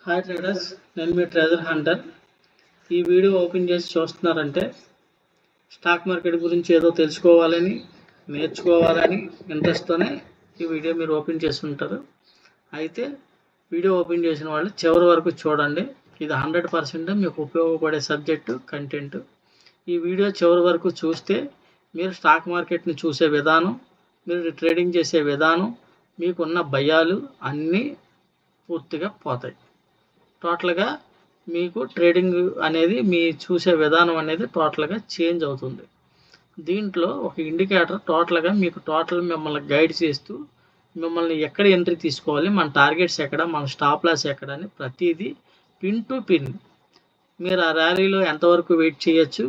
Hi traders, నేను మీ treasure Hunter. ఈ video open చేసి చూస్తున్నారంటే స్టాక్ మార్కెట్ గురించి ఏదో తెలుసుకోవాలని, నేర్చుకోవాలని ఇంట్రెస్ట్తోనే ఈ వీడియో మీరు ఓపెన్ చేస్తుంటారు. అయితే వీడియో ఓపెన్ చేసిన వాళ్ళు చివరి వరకు చూడండి. ఇది 100% మీకు ఉపయోగపడే సబ్జెక్టు కంటెంట్. ఈ వీడియో చివరి వరకు చూస్తే మీరు స్టాక్ మార్కెట్ని చూసే విధానం, మీరు ట్రేడింగ్ చేసే విధానం, మీకున్న భయాలు అన్నీ పూర్తిగా పోతాయి. టోటల్గా మీకు ట్రేడింగ్ అనేది మీ చూసే విధానం అనేది టోటల్గా చేంజ్ అవుతుంది. దీంట్లో ఒక ఇండికేటర్ టోటల్గా మీకు మిమ్మల్ని గైడ్ చేస్తూ మిమ్మల్ని ఎక్కడ ఎంట్రీ తీసుకోవాలి, మన టార్గెట్స్ ఎక్కడ, మన స్టాప్ లాస్ ఎక్కడ అని ప్రతిదీ పిన్ టు పిన్ మీరు ఆ ర్యాలీలో ఎంతవరకు వెయిట్ చేయొచ్చు,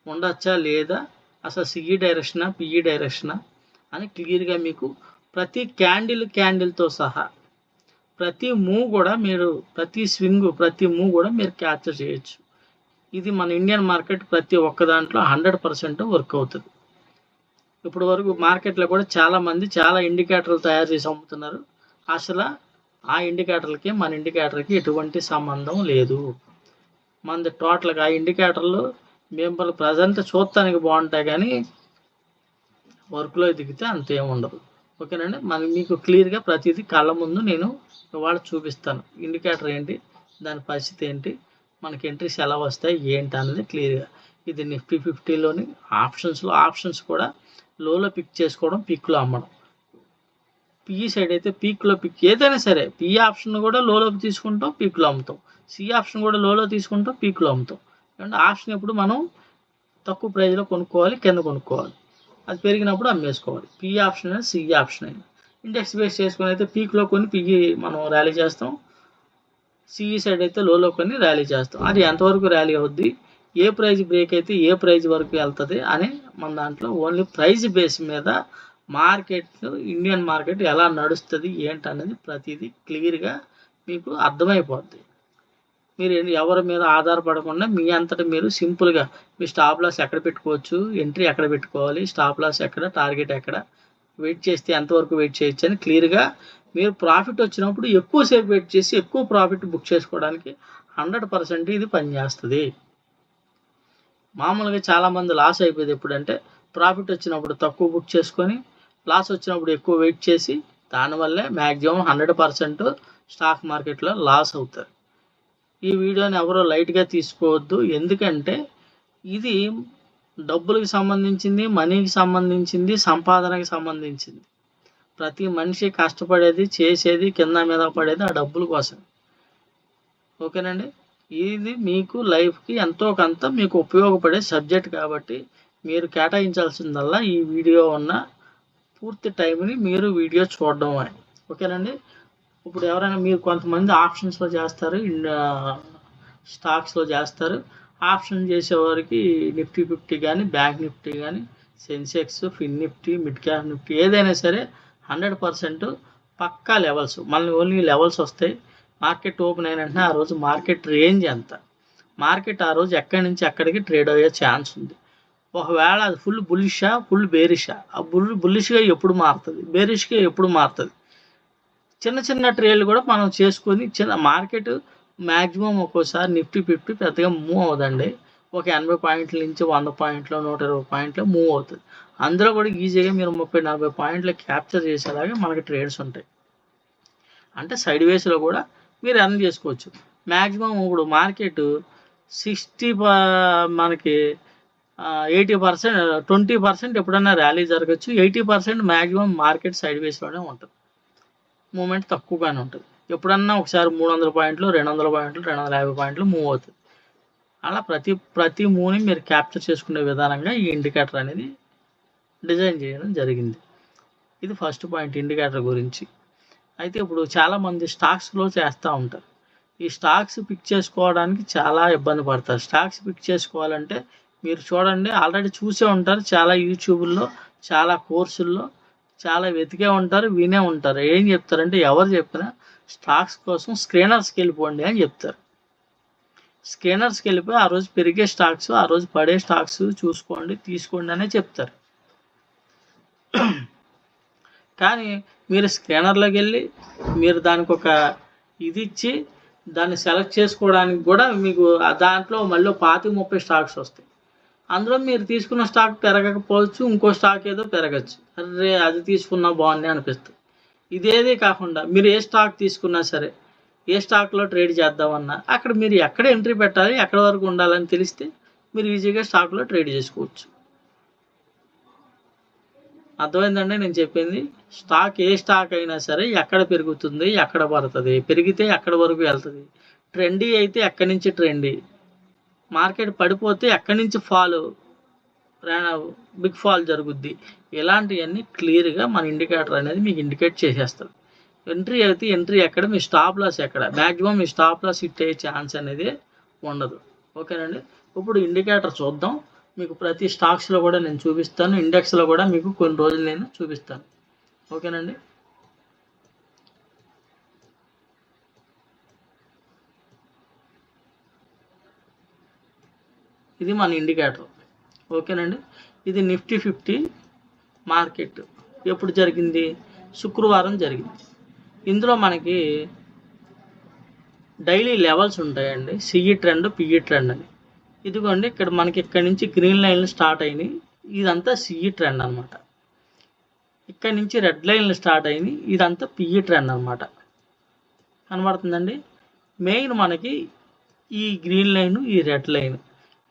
ఉండొచ్చా లేదా, అసలు సిఈ డైరెక్షనా పిఈ డైరెక్షనా అని క్లియర్గా మీకు ప్రతి క్యాండిల్తో సహా ప్రతి మూవ్ కూడా మీరు ప్రతి మూవ్ కూడా మీరు క్యాప్చర్ చేయొచ్చు. ఇది మన ఇండియన్ మార్కెట్ ప్రతి ఒక్క దాంట్లో 100% వర్క్ అవుతుంది. ఇప్పుడు వరకు మార్కెట్లో కూడా చాలామంది చాలా ఇండికేటర్లు తయారు చేసి అమ్ముతున్నారు. అసలు ఆ ఇండికేటర్లకి మన ఇండికేటర్కి ఎటువంటి సంబంధం లేదు. మనది టోటల్గా ఆ ఇండికేటర్లు మేము ప్రజెంట్ చూడటానికి బాగుంటాయి, కానీ వర్క్లో దిగితే అంతేముండదు. ఓకేనండి. మీకు క్లియర్గా ప్రతిదీ కళ్ళ ముందు నేను ఇవాళ చూపిస్తాను. ఇండికేటర్ ఏంటి, దాని పరిస్థితి ఏంటి, మనకి ఎంట్రీస్ ఎలా వస్తాయి ఏంటి అన్నది క్లియర్గా. ఇది నిఫ్టీ 50లోని ఆప్షన్స్ కూడా లోలో పిక్ చేసుకోవడం, పిక్లో అమ్మడం. పిఈ సైడ్ అయితే పీక్లో పిక్ ఏదైనా సరే, పిఈ ఆప్షన్ కూడా లోలోకి తీసుకుంటాం, పీక్లో అమ్ముతాం. సి ఆప్షన్ కూడా లోలో తీసుకుంటాం, పీక్లో అమ్ముతాం. అండ్ ఆప్షన్ ఎప్పుడు మనం తక్కువ ప్రైజ్లో కొనుక్కోవాలి, కింద కొనుక్కోవాలి. అది పెరిగినప్పుడు అమ్మేసుకోవాలి. పిఈ ఆప్షన్ అయినా సిఈ ఆప్షన్ అయినా ఇండెక్స్ బేస్ చేసుకుని అయితే పీక్లో కొని పిఈ మనం ర్యాలీ చేస్తాం. సిఈ సైడ్ అయితే లోలో కొని ర్యాలీ చేస్తాం. అది ఎంతవరకు ర్యాలీ అవుద్ది, ఏ ప్రైజ్ బ్రేక్ అయితే ఏ ప్రైజ్ వరకు వెళ్తుంది అని మన దాంట్లో ఓన్లీ ప్రైజ్ బేస్ మీద ఇండియన్ మార్కెట్ ఎలా నడుస్తుంది ఏంటనేది ప్రతిదీ క్లియర్గా మీకు అర్థమైపోద్ది. మీరు ఎవరి మీద ఆధారపడకుండా మీ అంతటా మీరు సింపుల్గా మీ స్టాప్ లాస్ ఎక్కడ పెట్టుకోవచ్చు, ఎంట్రీ ఎక్కడ పెట్టుకోవాలి, స్టాప్ లాస్ ఎక్కడ, టార్గెట్ ఎక్కడ, వెయిట్ చేస్తే ఎంతవరకు వెయిట్ చేయొచ్చు అని క్లియర్గా మీరు ప్రాఫిట్ వచ్చినప్పుడు ఎక్కువసేపు వెయిట్ చేసి ఎక్కువ ప్రాఫిట్ బుక్ చేసుకోవడానికి 100% ఇది పనిచేస్తుంది. మామూలుగా చాలామంది లాస్ అయిపోయేది ఎప్పుడంటే ప్రాఫిట్ వచ్చినప్పుడు తక్కువ బుక్ చేసుకొని లాస్ వచ్చినప్పుడు ఎక్కువ వెయిట్ చేసి దానివల్లే మ్యాక్సిమం 100% స్టాక్ మార్కెట్లో లాస్ అవుతారు. ఈ వీడియోని ఎవరో లైట్గా తీసుకోవద్దు. ఎందుకంటే ఇది డబ్బులకు సంబంధించింది, మనీకి సంబంధించింది, సంపాదనకి సంబంధించింది. ప్రతి మనిషి కష్టపడేది, చేసేది, కింద మీద పడేది ఆ డబ్బుల కోసం. ఓకేనండి. ఇది మీకు లైఫ్కి ఎంతో కొంత మీకు ఉపయోగపడే సబ్జెక్ట్ కాబట్టి మీరు కేటాయించాల్సిందల్లా ఈ వీడియో ఉన్న పూర్తి టైంని మీరు వీడియో చూడడం. ఓకేనండి. ఇప్పుడు ఎవరైనా మీరు కొంతమంది ఆప్షన్స్లో చేస్తారు, స్టాక్స్లో చేస్తారు. ఆప్షన్ చేసేవారికి నిఫ్టీ 50 కానీ, బ్యాంక్ నిఫ్టీ కానీ, సెన్సెక్స్, ఫిన్ నిఫ్టీ, మిడ్ క్యాప్ నిఫ్టీ ఏదైనా సరే 100% పక్కా లెవెల్స్. మళ్ళీ ఓన్లీ లెవెల్స్ వస్తాయి. మార్కెట్ ఓపెన్ అయిన వెంటనే ఆ రోజు మార్కెట్ రేంజ్ ఎంత, మార్కెట్ ఆ రోజు ఎక్కడి నుంచి ఎక్కడికి ట్రేడ్ అయ్యే ఛాన్స్ ఉంది. ఒకవేళ అది ఫుల్ బుల్లిషా, ఫుల్ బేరిషా, ఆ బుల్లిష్గా ఎప్పుడు మారుతుంది, బేరిష్గా ఎప్పుడు మారుతుంది. చిన్న చిన్న ట్రేడ్లు కూడా మనం చేసుకొని మార్కెట్ మ్యాక్సిమం ఒక్కోసారి నిఫ్టీ 50 పెద్దగా మూవ్ అవ్వదండి. ఒక 80 పాయింట్ల నుంచి 100 పాయింట్లు, 120 పాయింట్లు మూవ్ అవుతుంది. అందులో కూడా ఈజీగా మీరు 30-40 పాయింట్లు క్యాప్చర్ చేసేలాగా మనకి ట్రేడ్స్ ఉంటాయి. అంటే సైడ్ వేస్లో కూడా మీరు ఎర్న్ చేసుకోవచ్చు. మ్యాక్సిమం ఇప్పుడు మార్కెట్ 60 మనకి 80%, 20% ఎప్పుడైనా ర్యాలీ జరగచ్చు. 80% మ్యాక్సిమం మార్కెట్ సైడ్ వేస్లోనే ఉంటుంది. మూమెంట్ తక్కువగానే ఉంటుంది. ఎప్పుడన్నా ఒకసారి 300 పాయింట్లు, 200 పాయింట్లు, 250 పాయింట్లు మూవ్ అవుతుంది. అలా ప్రతి మూవ్ని మీరు క్యాప్చర్ చేసుకునే విధానంగా ఈ ఇండికేటర్ అనేది డిజైన్ చేయడం జరిగింది. ఇది ఫస్ట్ పాయింట్ ఇండికేటర్ గురించి. అయితే ఇప్పుడు చాలామంది స్టాక్స్లో చేస్తూ ఉంటారు. ఈ స్టాక్స్ పిక్ చేసుకోవడానికి చాలా ఇబ్బంది పడతారు. స్టాక్స్ పిక్ చేసుకోవాలంటే మీరు చూడండి, ఆల్రెడీ చూసే ఉంటారు, చాలా యూట్యూబ్లో, చాలా కోర్సుల్లో చాలా వెతికే ఉంటారు, వినే ఉంటారు. ఏం చెప్తారంటే ఎవరు చెప్పినా స్టాక్స్ కోసం స్క్రీనర్స్కి వెళ్ళిపోండి అని చెప్తారు. స్క్రీనర్స్కి వెళ్ళిపోయి ఆ రోజు పెరిగే స్టాక్స్, ఆ రోజు పడే స్టాక్స్ చూసుకోండి, తీసుకోండి అనే చెప్తారు. కానీ మీరు స్క్రీనర్లోకి వెళ్ళి మీరు దానికి ఒక ఇది ఇచ్చి దాన్ని సెలెక్ట్ చేసుకోవడానికి కూడా మీకు దాంట్లో మళ్ళీ 25-30 స్టాక్స్ వస్తాయి. అందులో మీరు తీసుకున్న స్టాక్ పెరగకపోవచ్చు, ఇంకో స్టాక్ ఏదో పెరగచ్చు. అరే అది తీసుకున్నా బాగుంది అనిపిస్తుంది. ఇదేది కాకుండా మీరు ఏ స్టాక్ తీసుకున్నా సరే, ఏ స్టాక్లో ట్రేడ్ చేద్దామన్నా అక్కడ మీరు ఎక్కడ ఎంట్రీ పెట్టాలి, ఎక్కడ వరకు ఉండాలని తెలిస్తే మీరు ఈజీగా స్టాక్లో ట్రేడ్ చేసుకోవచ్చు. అర్థమైందండి నేను చెప్పింది? స్టాక్ ఏ స్టాక్ అయినా సరే ఎక్కడ పెరుగుతుంది, ఎక్కడ పడుతుంది, పెరిగితే ఎక్కడి వరకు వెళ్తుంది, ట్రెండీ అయితే ఎక్కడి నుంచి ట్రెండీ, మార్కెట్ పడిపోతే ఎక్కడి నుంచి బిగ్ ఫాల్ జరుగుద్ది, ఇలాంటివన్నీ క్లియర్గా మన ఇండికేటర్ అనేది మీకు ఇండికేట్ చేసేస్తుంది. ఎంట్రీ అయితే ఎంట్రీ ఎక్కడ, మీ స్టాప్ లాస్ ఎక్కడ, మ్యాక్సిమం మీ స్టాప్ లాస్ హిట్ అయ్యే ఛాన్స్ అనేది ఉండదు. ఓకేనండి. ఇప్పుడు ఇండికేటర్ చూద్దాం. మీకు ప్రతి స్టాక్స్లో కూడా నేను చూపిస్తాను, ఇండెక్స్లో కూడా మీకు కొన్ని రోజులు నేను చూపిస్తాను. ఓకేనండి. ఇది మన ఇండికేటర్. ఓకేనండి. ఇది నిఫ్టీ 50 మార్కెట్ ఎప్పుడు జరిగింది? శుక్రవారం జరిగింది. ఇందులో మనకి డైలీ లెవెల్స్ ఉంటాయండి, సిఈ ట్రెండ్, పిఈ ట్రెండ్ అని. ఇదిగోండి ఇక్కడ మనకి ఇక్కడ నుంచి గ్రీన్ లైన్లు స్టార్ట్ అయినాయి, ఇదంతా సిఈ ట్రెండ్ అనమాట. ఇక్కడ నుంచి రెడ్ లైన్లు స్టార్ట్ అయినాయి, ఇదంతా పిఈ ట్రెండ్ అనమాట. కనబడుతుందండి? మెయిన్ మనకి ఈ గ్రీన్ లైన్, ఈ రెడ్ లైన్.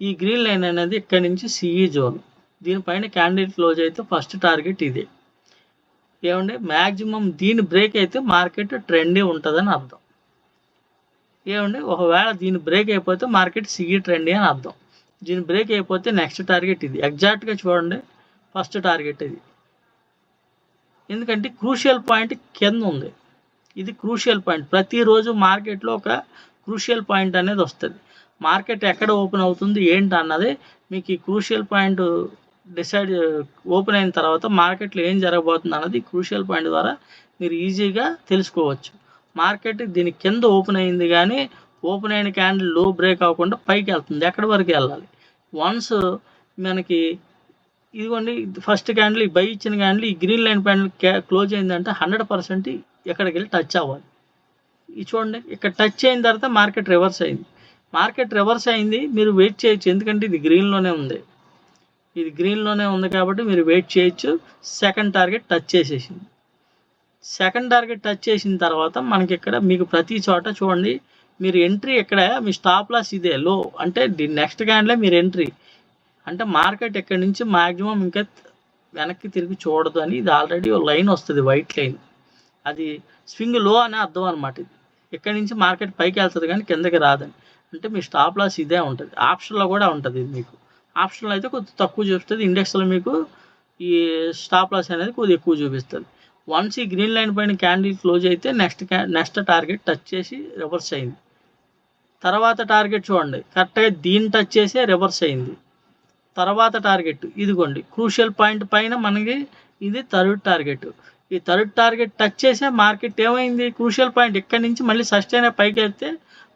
ఈ గ్రీన్ లైన్ అనేది ఇక్కడ నుంచి సిఈ జోన్, దీనిపైన క్యాండిల్ క్లోజ్ అయితే ఫస్ట్ టార్గెట్ ఇదే. ఏమండి, మ్యాక్సిమం దీని బ్రేక్ అయితే మార్కెట్ ట్రెండే ఉంటుందని అర్థం. ఏమండి, ఒకవేళ దీని బ్రేక్ అయిపోతే మార్కెట్ సిఈ ట్రెండీ అని అర్థం. దీని బ్రేక్ అయిపోతే నెక్స్ట్ టార్గెట్ ఇది. ఎగ్జాక్ట్గా చూడండి, ఫస్ట్ టార్గెట్ ఇది. ఎందుకంటే క్రూషియల్ పాయింట్ కింద ఉంది. ఇది క్రూషియల్ పాయింట్. ప్రతిరోజు మార్కెట్లో ఒక క్రూషియల్ పాయింట్ అనేది వస్తుంది. మార్కెట్ ఎక్కడ ఓపెన్ అవుతుంది ఏంటి అన్నది మీకు ఈ క్రూషియల్ పాయింట్ ఓపెన్ అయిన తర్వాత మార్కెట్లో ఏం జరగబోతుంది అన్నది క్రూషియల్ పాయింట్ ద్వారా మీరు ఈజీగా తెలుసుకోవచ్చు. మార్కెట్ దీని కింద ఓపెన్ అయింది, కానీ ఓపెన్ అయిన క్యాండిల్ లో బ్రేక్ అవ్వకుండా పైకి వెళ్తుంది. ఎక్కడి వరకు వెళ్ళాలి? వన్స్ మనకి ఇదిగోండి ఫస్ట్ క్యాండిల్, బై ఇచ్చిన క్యాండిల్ ఈ గ్రీన్ లైన్ పైన క్లోజ్ అయిందంటే 100% ఎక్కడికి వెళ్ళి టచ్ అవ్వాలి. ఇది చూడండి, ఇక్కడ టచ్ అయిన తర్వాత మార్కెట్ రివర్స్ అయింది. మార్కెట్ రివర్స్ అయింది, మీరు వెయిట్ చేయొచ్చు, ఎందుకంటే ఇది గ్రీన్లోనే ఉంది. ఇది గ్రీన్లోనే ఉంది కాబట్టి మీరు వెయిట్ చేయొచ్చు. సెకండ్ టార్గెట్ టచ్ చేసేసింది. సెకండ్ టార్గెట్ టచ్ చేసిన తర్వాత మనకి ఇక్కడ మీకు ప్రతి చోట చూడండి, మీరు ఎంట్రీ ఎక్కడ, మీ స్టాప్ లాస్ ఇదే లో, అంటే నెక్స్ట్ క్యాండిలే మీరు ఎంట్రీ. అంటే మార్కెట్ ఎక్కడి నుంచి మ్యాక్సిమం ఇంకా వెనక్కి తిరిగి చూడదు అని ఇది ఆల్రెడీ లైన్ వస్తుంది, వైట్ లైన్. అది స్వింగ్ లో అని అర్థం అనమాట. ఇది ఎక్కడి నుంచి మార్కెట్ పైకి వెళ్తుంది కానీ కిందకి రాదని, అంటే మీ స్టాప్ లాస్ ఇదే ఉంటుంది. ఆప్షన్లో కూడా ఉంటుంది ఇది. మీకు ఆప్షన్లో అయితే కొద్దిగా తక్కువ చూపిస్తుంది, ఇండెక్స్లో మీకు ఈ స్టాప్ లాస్ అనేది కొద్దిగా ఎక్కువ చూపిస్తుంది. వన్స్ ఈ గ్రీన్ లైన్ పైన క్యాండిల్ క్లోజ్ అయితే నెక్స్ట్ టార్గెట్ టచ్ చేసి రివర్స్ అయింది. తర్వాత టార్గెట్ చూడండి, కరెక్ట్గా దీన్ని టచ్ చేసే రివర్స్ అయింది. తర్వాత టార్గెట్ ఇదిగోండి క్రూషియల్ పాయింట్ పైన మనకి ఇది థర్డ్ టార్గెట్. ఈ థర్డ్ టార్గెట్ టచ్ చేసే మార్కెట్ ఏమైంది, క్రూషియల్ పాయింట్ ఇక్కడ నుంచి మళ్ళీ సస్టైన్ పైకి వెళ్తే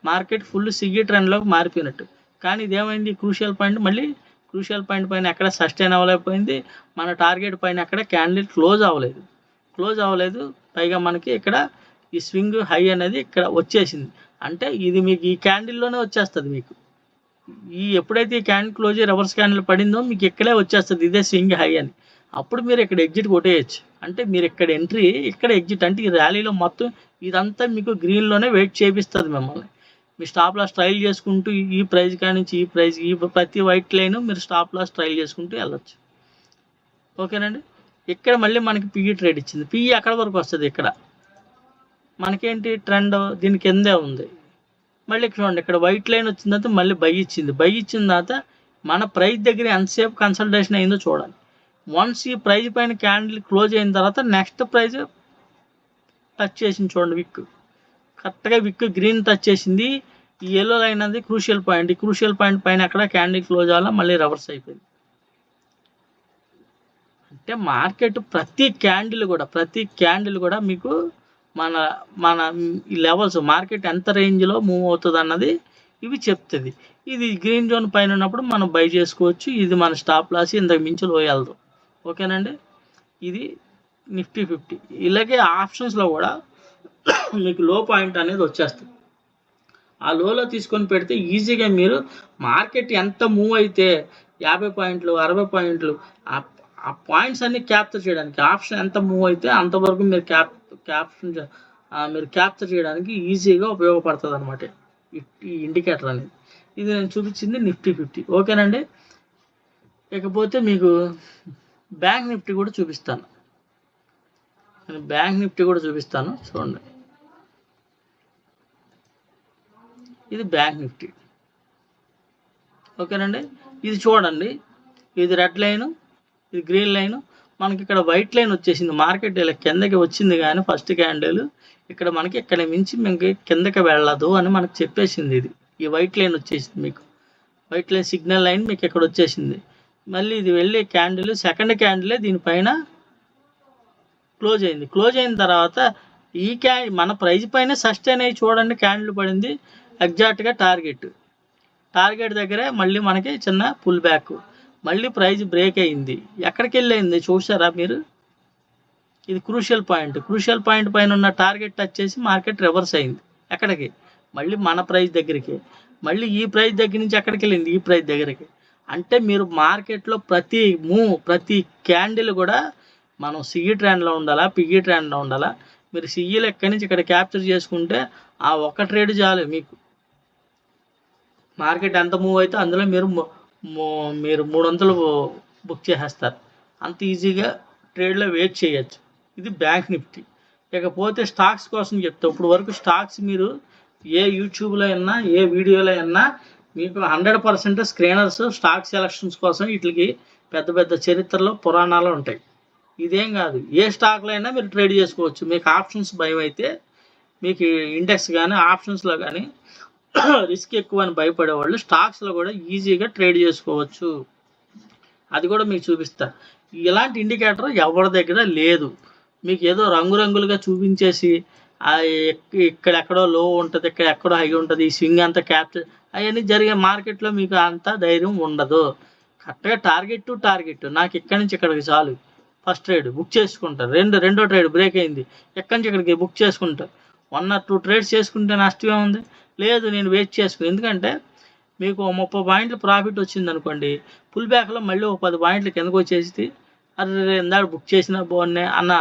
మార్కెట్ ఫుల్ సిగి ట్రెండ్లోకి మారిపోయినట్టు. కానీ ఇదేమైంది, క్రూషియల్ పాయింట్ మళ్ళీ క్రూషియల్ పాయింట్ పైన ఎక్కడ సస్టైన్ అవ్వలేకపోయింది, మన టార్గెట్ పైన ఎక్కడ క్యాండిల్ క్లోజ్ అవ్వలేదు. పైగా మనకి ఇక్కడ ఈ స్వింగ్ హై అనేది ఇక్కడ వచ్చేసింది. అంటే ఇది మీకు ఈ క్యాండిల్లోనే వచ్చేస్తుంది. మీకు ఎప్పుడైతే ఈ క్యాండిల్ క్లోజ్ రివర్స్ క్యాండిల్ పడిందో మీకు ఇక్కడే వచ్చేస్తుంది, ఇదే స్వింగ్ హై అని. అప్పుడు మీరు ఇక్కడ ఎగ్జిట్ కొట్టేయచ్చు. అంటే మీరు ఇక్కడ ఎంట్రీ, ఇక్కడ ఎగ్జిట్. అంటే ఈ ర్యాలీలో మొత్తం ఇదంతా మీకు గ్రీన్లోనే వెయిట్ చేపిస్తుంది మిమ్మల్ని. మీ స్టాప్ లాస్ ట్రైల్ చేసుకుంటూ ఈ ప్రైస్ కానించి ఈ ప్రైస్, ఈ ప్రతి వైట్ లైన్ మీరు స్టాప్ లాస్ ట్రైల్ చేసుకుంటూ వెళ్ళచ్చు. ఓకేనండి. ఇక్కడ మళ్ళీ మనకి పిఈ ట్రేడ్ ఇచ్చింది. పిఈ ఎక్కడ వరకు వస్తుంది, ఇక్కడ మనకేంటి ట్రెండ్ దీని కిందే ఉంది. మళ్ళీ చూడండి, ఇక్కడ వైట్ లైన్ వచ్చిన తర్వాత మళ్ళీ బై ఇచ్చింది. బై ఇచ్చిన తర్వాత మన ప్రైస్ దగ్గర ఎంతసేపు కన్సల్టేషన్ అయిందో చూడాలి. వన్స్ ఈ ప్రైస్ పైన క్యాండిల్ క్లోజ్ అయిన తర్వాత నెక్స్ట్ ప్రైస్ టచ్ చేసింది చూడండి, విక్ కరెక్ట్గా విక్ గ్రీన్ టచ్ చేసింది. ఈ ఎల్లో లైన్ అనేది క్రూషియల్ పాయింట్. ఈ క్రూషియల్ పాయింట్ పైన ఎక్కడ క్యాండిల్ క్లోజ్ అవ్వాలా, మళ్ళీ రివర్స్ అయిపోయింది. అంటే మార్కెట్ ప్రతి క్యాండిల్ కూడా మీకు మన ఈ లెవెల్స్, మార్కెట్ ఎంత రేంజ్లో మూవ్ అవుతుంది అన్నది ఇవి చెప్తుంది. ఇది గ్రీన్ జోన్ పైన ఉన్నప్పుడు మనం బై చేసుకోవచ్చు. ఇది మన స్టాప్ లాస్, ఇంతకు మించి లో వెళ్దాం. ఓకేనండి. ఇది నిఫ్టీ 50. ఇలాగే ఆప్షన్స్లో కూడా మీకు లో పాయింట్ అనేది వచ్చేస్తుంది. ఆ లోలో తీసుకొని పెడితే ఈజీగా మీరు మార్కెట్ ఎంత మూవ్ అయితే 50 పాయింట్లు 60 పాయింట్లు ఆ పాయింట్స్ అన్ని క్యాప్చర్ చేయడానికి ఆప్షన్ ఎంత మూవ్ అయితే అంతవరకు మీరు మీరు క్యాప్చర్ చేయడానికి ఈజీగా ఉపయోగపడుతుంది అనమాట ఈ ఇండికేటర్ అనేది. ఇది నేను చూపించింది నిఫ్టీ 50. ఓకేనండి. ఇకపోతే మీకు బ్యాంక్ నిఫ్టీ కూడా చూపిస్తాను. నేను బ్యాంక్ నిఫ్టీ కూడా చూపిస్తాను, చూడండి. ఇది బ్యాంక్ నిఫ్టీ. ఓకేనండి. ఇది చూడండి, ఇది రెడ్ లైను, ఇది గ్రీన్ లైను. మనకి ఇక్కడ వైట్ లైన్ వచ్చేసింది. మార్కెట్ ఇలా కిందకి వచ్చింది కానీ ఫస్ట్ క్యాండిల్ ఇక్కడ మనకి ఇక్కడ మించి మనకి కిందకి వెళ్ళదు అని మనకు చెప్పేసింది. ఇది ఈ వైట్ లైన్ వచ్చేసింది, మీకు వైట్ లైన్ సిగ్నల్ లైన్ మీకు ఇక్కడ వచ్చేసింది. మళ్ళీ ఇది వెళ్ళి క్యాండిల్ సెకండ్ క్యాండిలే దీనిపైన క్లోజ్ అయింది. క్లోజ్ అయిన తర్వాత ఈ మన ప్రైజ్ పైన సస్టైన్ అయ్యి చూడండి, క్యాండిల్ పడింది ఎగ్జాక్ట్గా టార్గెట్ దగ్గరే మళ్ళీ మనకి చిన్న పుల్ బ్యాక్, మళ్ళీ ప్రైజ్ బ్రేక్ అయింది. ఎక్కడికి వెళ్ళింది చూసారా మీరు? ఇది క్రూషియల్ పాయింట్ పైన ఉన్న టార్గెట్ టచ్ చేసి మార్కెట్ రివర్స్ అయింది. ఎక్కడికి? మళ్ళీ మన ప్రైజ్ దగ్గరికి. మళ్ళీ ఈ ప్రైజ్ దగ్గర నుంచి ఎక్కడికి వెళ్ళింది? ఈ ప్రైజ్ దగ్గరికి. అంటే మీరు మార్కెట్లో ప్రతి క్యాండిల్ కూడా మనం సిఈ ట్రెండ్లో ఉండాలా, పిఈ ట్రెండ్లో ఉండాలా. మీరు సిఈలు ఎక్కడి నుంచి ఇక్కడ క్యాప్చర్ చేసుకుంటే ఆ ఒక ట్రేడ్ చాలు మీకు. మార్కెట్ ఎంత మూవ్ అయితే అందులో మీరు 300 బుక్ చేసేస్తారు. అంత ఈజీగా ట్రేడ్లో వెయిట్ చేయొచ్చు. ఇది బ్యాంక్ నిఫ్టీ. ఇకపోతే స్టాక్స్ కోసం చెప్తా. ఇప్పుడు వరకు స్టాక్స్ మీరు ఏ యూట్యూబ్లో అయినా ఏ వీడియోలో అయినా మీకు 100% స్క్రీనర్స్ స్టాక్ సెలక్షన్స్ కోసం వీటికి పెద్ద చరిత్రలో పురాణాలు ఉంటాయి. ఇదేం కాదు, ఏ స్టాక్లో అయినా మీరు ట్రేడ్ చేసుకోవచ్చు. మీకు ఆప్షన్స్ భయం అయితే, మీకు ఇండెక్స్ కానీ ఆప్షన్స్లో కానీ రిస్క్ ఎక్కువ అని భయపడేవాళ్ళు స్టాక్స్లో కూడా ఈజీగా ట్రేడ్ చేసుకోవచ్చు. అది కూడా మీకు చూపిస్తా. ఇలాంటి ఇండికేటర్ ఎవరి దగ్గర లేదు. మీకు ఏదో రంగురంగులుగా చూపించేసి ఇక్కడెక్కడో లో ఉంటుంది, ఇక్కడ ఎక్కడో హై ఉంటుంది, ఈ స్వింగ్ అంతా క్యాప్చర్ అవన్నీ జరిగే మార్కెట్లో మీకు అంత ధైర్యం ఉండదు. కరెక్ట్గా టార్గెట్ నాకు ఇక్కడి నుంచి ఇక్కడికి చాలు, ఫస్ట్ ట్రేడ్ బుక్ చేసుకుంటారు. రెండో ట్రేడ్ బ్రేక్ అయింది, ఎక్కడి నుంచి ఇక్కడికి బుక్ చేసుకుంటారు. 1 or 2 ట్రేడ్స్ చేసుకుంటే నష్టమే ఉంది. లేదు, నేను వెయిట్ చేసుకుని, ఎందుకంటే మీకు 30 పాయింట్లు ప్రాఫిట్ వచ్చింది అనుకోండి, పుల్ బ్యాక్లో మళ్ళీ 10 పాయింట్లు కిందకు వచ్చేసి అరే ఇందాక బుక్ చేసినా బాగున్నాయి అన్న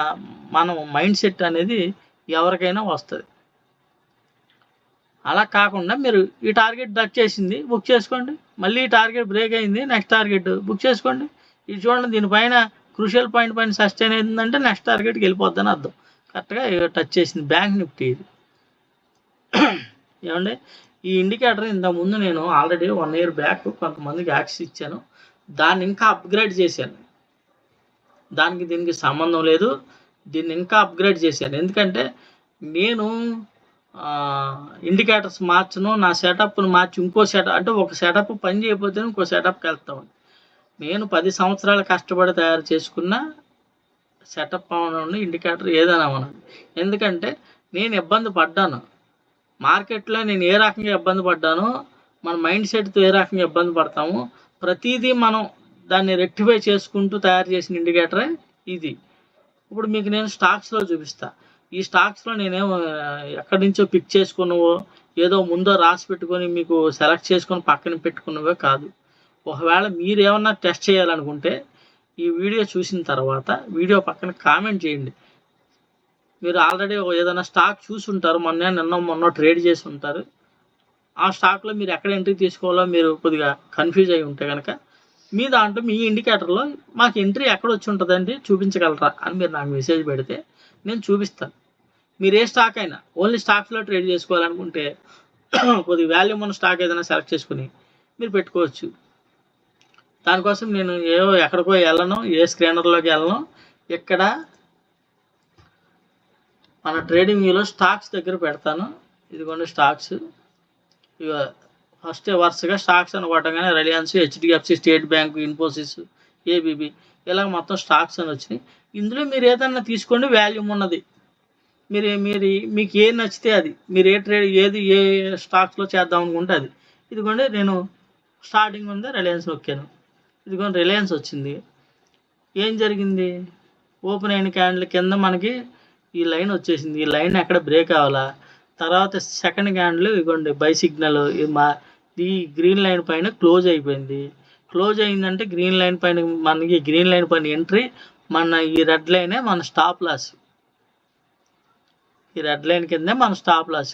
మనం మైండ్ సెట్ అనేది ఎవరికైనా వస్తుంది. అలా కాకుండా మీరు ఈ టార్గెట్ టచ్ చేసింది బుక్ చేసుకోండి, మళ్ళీ ఈ టార్గెట్ బ్రేక్ అయింది నెక్స్ట్ టార్గెట్ బుక్ చేసుకోండి. ఇది చూడండి, దీనిపైన క్రూషియల్ పాయింట్ పైన సస్టైన్ అయిందంటే నెక్స్ట్ టార్గెట్కి వెళ్ళిపోద్దని అర్థం. కరెక్ట్గా టచ్ చేసింది బ్యాంక్ నిఫ్టీ. ఇది ఏమండి, ఈ ఇండికేటర్ ఇంతకుముందు నేను ఆల్రెడీ 1 year బ్యాక్ కొంతమందికి యాక్సెస్ ఇచ్చాను. దాన్ని ఇంకా అప్గ్రేడ్ చేశాను. దానికి దీనికి సంబంధం లేదు, దీన్ని ఇంకా అప్గ్రేడ్ చేశాను. ఎందుకంటే నేను ఇండికేటర్స్ మార్చను, నా సెటప్ను మార్చి ఇంకో సెటప్, అంటే ఒక సెటప్ పని చేయకపోతే ఇంకో సెటప్కి వెళ్తామని. నేను 10 సంవత్సరాలు కష్టపడి తయారు చేసుకున్న సెటప్ అవనండి, ఇండికేటర్ ఏదైనా అవనండి. ఎందుకంటే నేను ఇబ్బంది పడ్డాను మార్కెట్లో. నేను ఏ రకంగా ఇబ్బంది పడ్డానో మన మైండ్ సెట్తో ఏ రకంగా ఇబ్బంది పడతామో ప్రతిదీ మనం దాన్ని రెక్టిఫై చేసుకుంటూ తయారు చేసిన ఇండికేటరే ఇది. ఇప్పుడు మీకు నేను స్టాక్స్లో చూపిస్తా. ఈ స్టాక్స్లో నేనేమో ఎక్కడి నుంచో పిక్ చేసుకున్నవో ఏదో ముందో రాసి పెట్టుకొని మీకు సెలెక్ట్ చేసుకొని పక్కన పెట్టుకున్నవే కాదు. ఒకవేళ మీరు ఏమన్నా టెస్ట్ చేయాలనుకుంటే ఈ వీడియో చూసిన తర్వాత వీడియో పక్కన కామెంట్ చేయండి. మీరు ఆల్రెడీ ఏదైనా స్టాక్ చూసి ఉంటారు, మొన్న ట్రేడ్ చేసి ఉంటారు. ఆ స్టాక్లో మీరు ఎక్కడ ఎంట్రీ తీసుకోవాలో మీరు కొద్దిగా కన్ఫ్యూజ్ అయి ఉంటే కనుక మీ దాంట్లో మీ ఇండికేటర్లో మాకు ఎంట్రీ ఎక్కడ వచ్చి ఉంటుందండి చూపించగలరా అని మీరు నాకు మెసేజ్ పెడితే నేను చూపిస్తాను. మీరు ఏ స్టాక్ అయినా ఓన్లీ స్టాక్స్లో ట్రేడ్ చేసుకోవాలనుకుంటే కొద్దిగా వాల్యూమ్ ఉన్న స్టాక్ ఏదైనా సెలెక్ట్ చేసుకుని మీరు పెట్టుకోవచ్చు. దానికోసం నేను ఎక్కడికో వెళ్ళను, ఏ స్క్రీనర్లోకి వెళ్ళను. ఇక్కడ మన ట్రేడింగ్ వ్యూలో స్టాక్స్ దగ్గర పెడతాను. ఇదిగోండి స్టాక్స్. ఇక ఫస్ట్ వరుసగా స్టాక్స్ అని కొట్టగానే Reliance, HDFC, state bank, Infosys, ABB ఇలా మొత్తం స్టాక్స్ అని వచ్చినాయి. ఇందులో మీరు ఏదన్నా తీసుకోండి, వాల్యూమ్ ఉన్నది. మీరు మీకు ఏది నచ్చితే అది, మీరు ఏ స్టాక్స్లో చేద్దాం అనుకుంటే అది. ఇదిగోండి నేను స్టార్టింగ్ ఉంది రిలయన్స్ నొక్కాను. ఇదిగోండి రిలయన్స్ వచ్చింది. ఏం జరిగింది? ఓపెన్ అయిన క్యాండిల్ కింద మనకి ఈ లైన్ వచ్చేసింది. ఈ లైన్ ఎక్కడ బ్రేక్ అవ్వాలా, తర్వాత సెకండ్ క్యాండిల్ ఇదిగోండి బై సిగ్నల్ ఈ గ్రీన్ లైన్ పైన క్లోజ్ అయిపోయింది. క్లోజ్ అయిందంటే గ్రీన్ లైన్ పైన మనకి గ్రీన్ లైన్ పైన ఎంట్రీ, మన ఈ రెడ్ లైనే మన స్టాప్ లాస్. ఈ రెడ్ లైన్ కిందే మన స్టాప్ లాస్.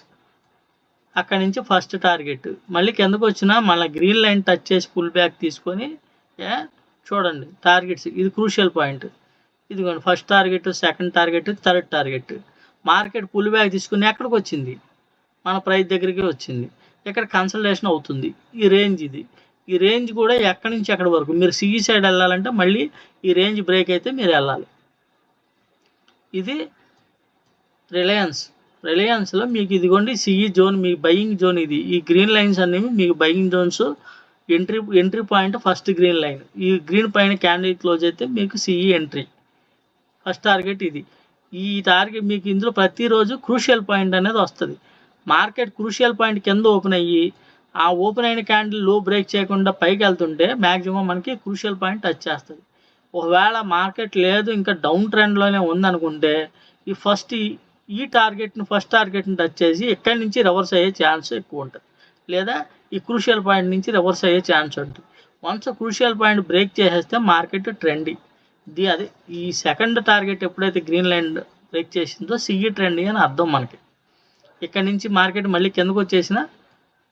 అక్కడి నుంచి ఫస్ట్ టార్గెట్ మళ్ళీ కిందకు వచ్చినా మళ్ళీ గ్రీన్ లైన్ టచ్ చేసి పుల్ బ్యాక్ తీసుకొని చూడండి టార్గెట్స్. ఇది క్రూషియల్ పాయింట్. ఇదిగోండి first target, second target, third target. Market pull back తీసుకుని ఎక్కడికి వచ్చింది? మన ప్రైస్ దగ్గరికి వచ్చింది. ఇక్కడ కన్సల్టేషన్ అవుతుంది. ఈ రేంజ్ ఇది. ఈ రేంజ్ కూడా ఎక్కడి నుంచి ఎక్కడి వరకు మీరు సిఈ సైడ్ వెళ్ళాలంటే మళ్ళీ ఈ రేంజ్ బ్రేక్ అయితే మీరు వెళ్ళాలి. ఇది రిలయన్స్లో మీకు ఇదిగోండి సిఈ జోన్, మీ బయింగ్ జోన్ ఇది. ఈ గ్రీన్ లైన్స్ అనేవి మీకు buying zones. Entry point first green line. ఈ గ్రీన్ పైన క్యాండిల్ క్లోజ్ అయితే మీకు సిఈ ఎంట్రీ. ఫస్ట్ టార్గెట్ ఇది. ఈ టార్గెట్ మీకు ఇందులో ప్రతిరోజు క్రూషియల్ పాయింట్ అనేది వస్తుంది. మార్కెట్ క్రూషియల్ పాయింట్ కింద ఓపెన్ అయ్యి ఆ ఓపెన్ అయిన క్యాండిల్ లో బ్రేక్ చేయకుండా పైకి వెళ్తుంటే మ్యాక్సిమం మనకి క్రూషియల్ పాయింట్ టచ్ చేస్తుంది. ఒకవేళ మార్కెట్ లేదు ఇంకా డౌన్ ట్రెండ్లోనే ఉందనుకుంటే ఈ ఫస్ట్ టార్గెట్ని టచ్ చేసి ఇక్కడి నుంచి రివర్స్ అయ్యే ఛాన్స్ ఎక్కువ ఉంటుంది, లేదా ఈ క్రూషియల్ పాయింట్ నుంచి రివర్స్ అయ్యే ఛాన్స్ ఉంటుంది. వన్స్ క్రూషియల్ పాయింట్ బ్రేక్ చేసేస్తే మార్కెట్ ట్రెండీ. అదే ఈ సెకండ్ టార్గెట్ ఎప్పుడైతే గ్రీన్ లైన్ బ్రేక్ చేసిందో సిఈ ట్రెండీ అని అర్థం మనకి. ఇక్కడ నుంచి మార్కెట్ మళ్ళీ కిందకు వచ్చేసిన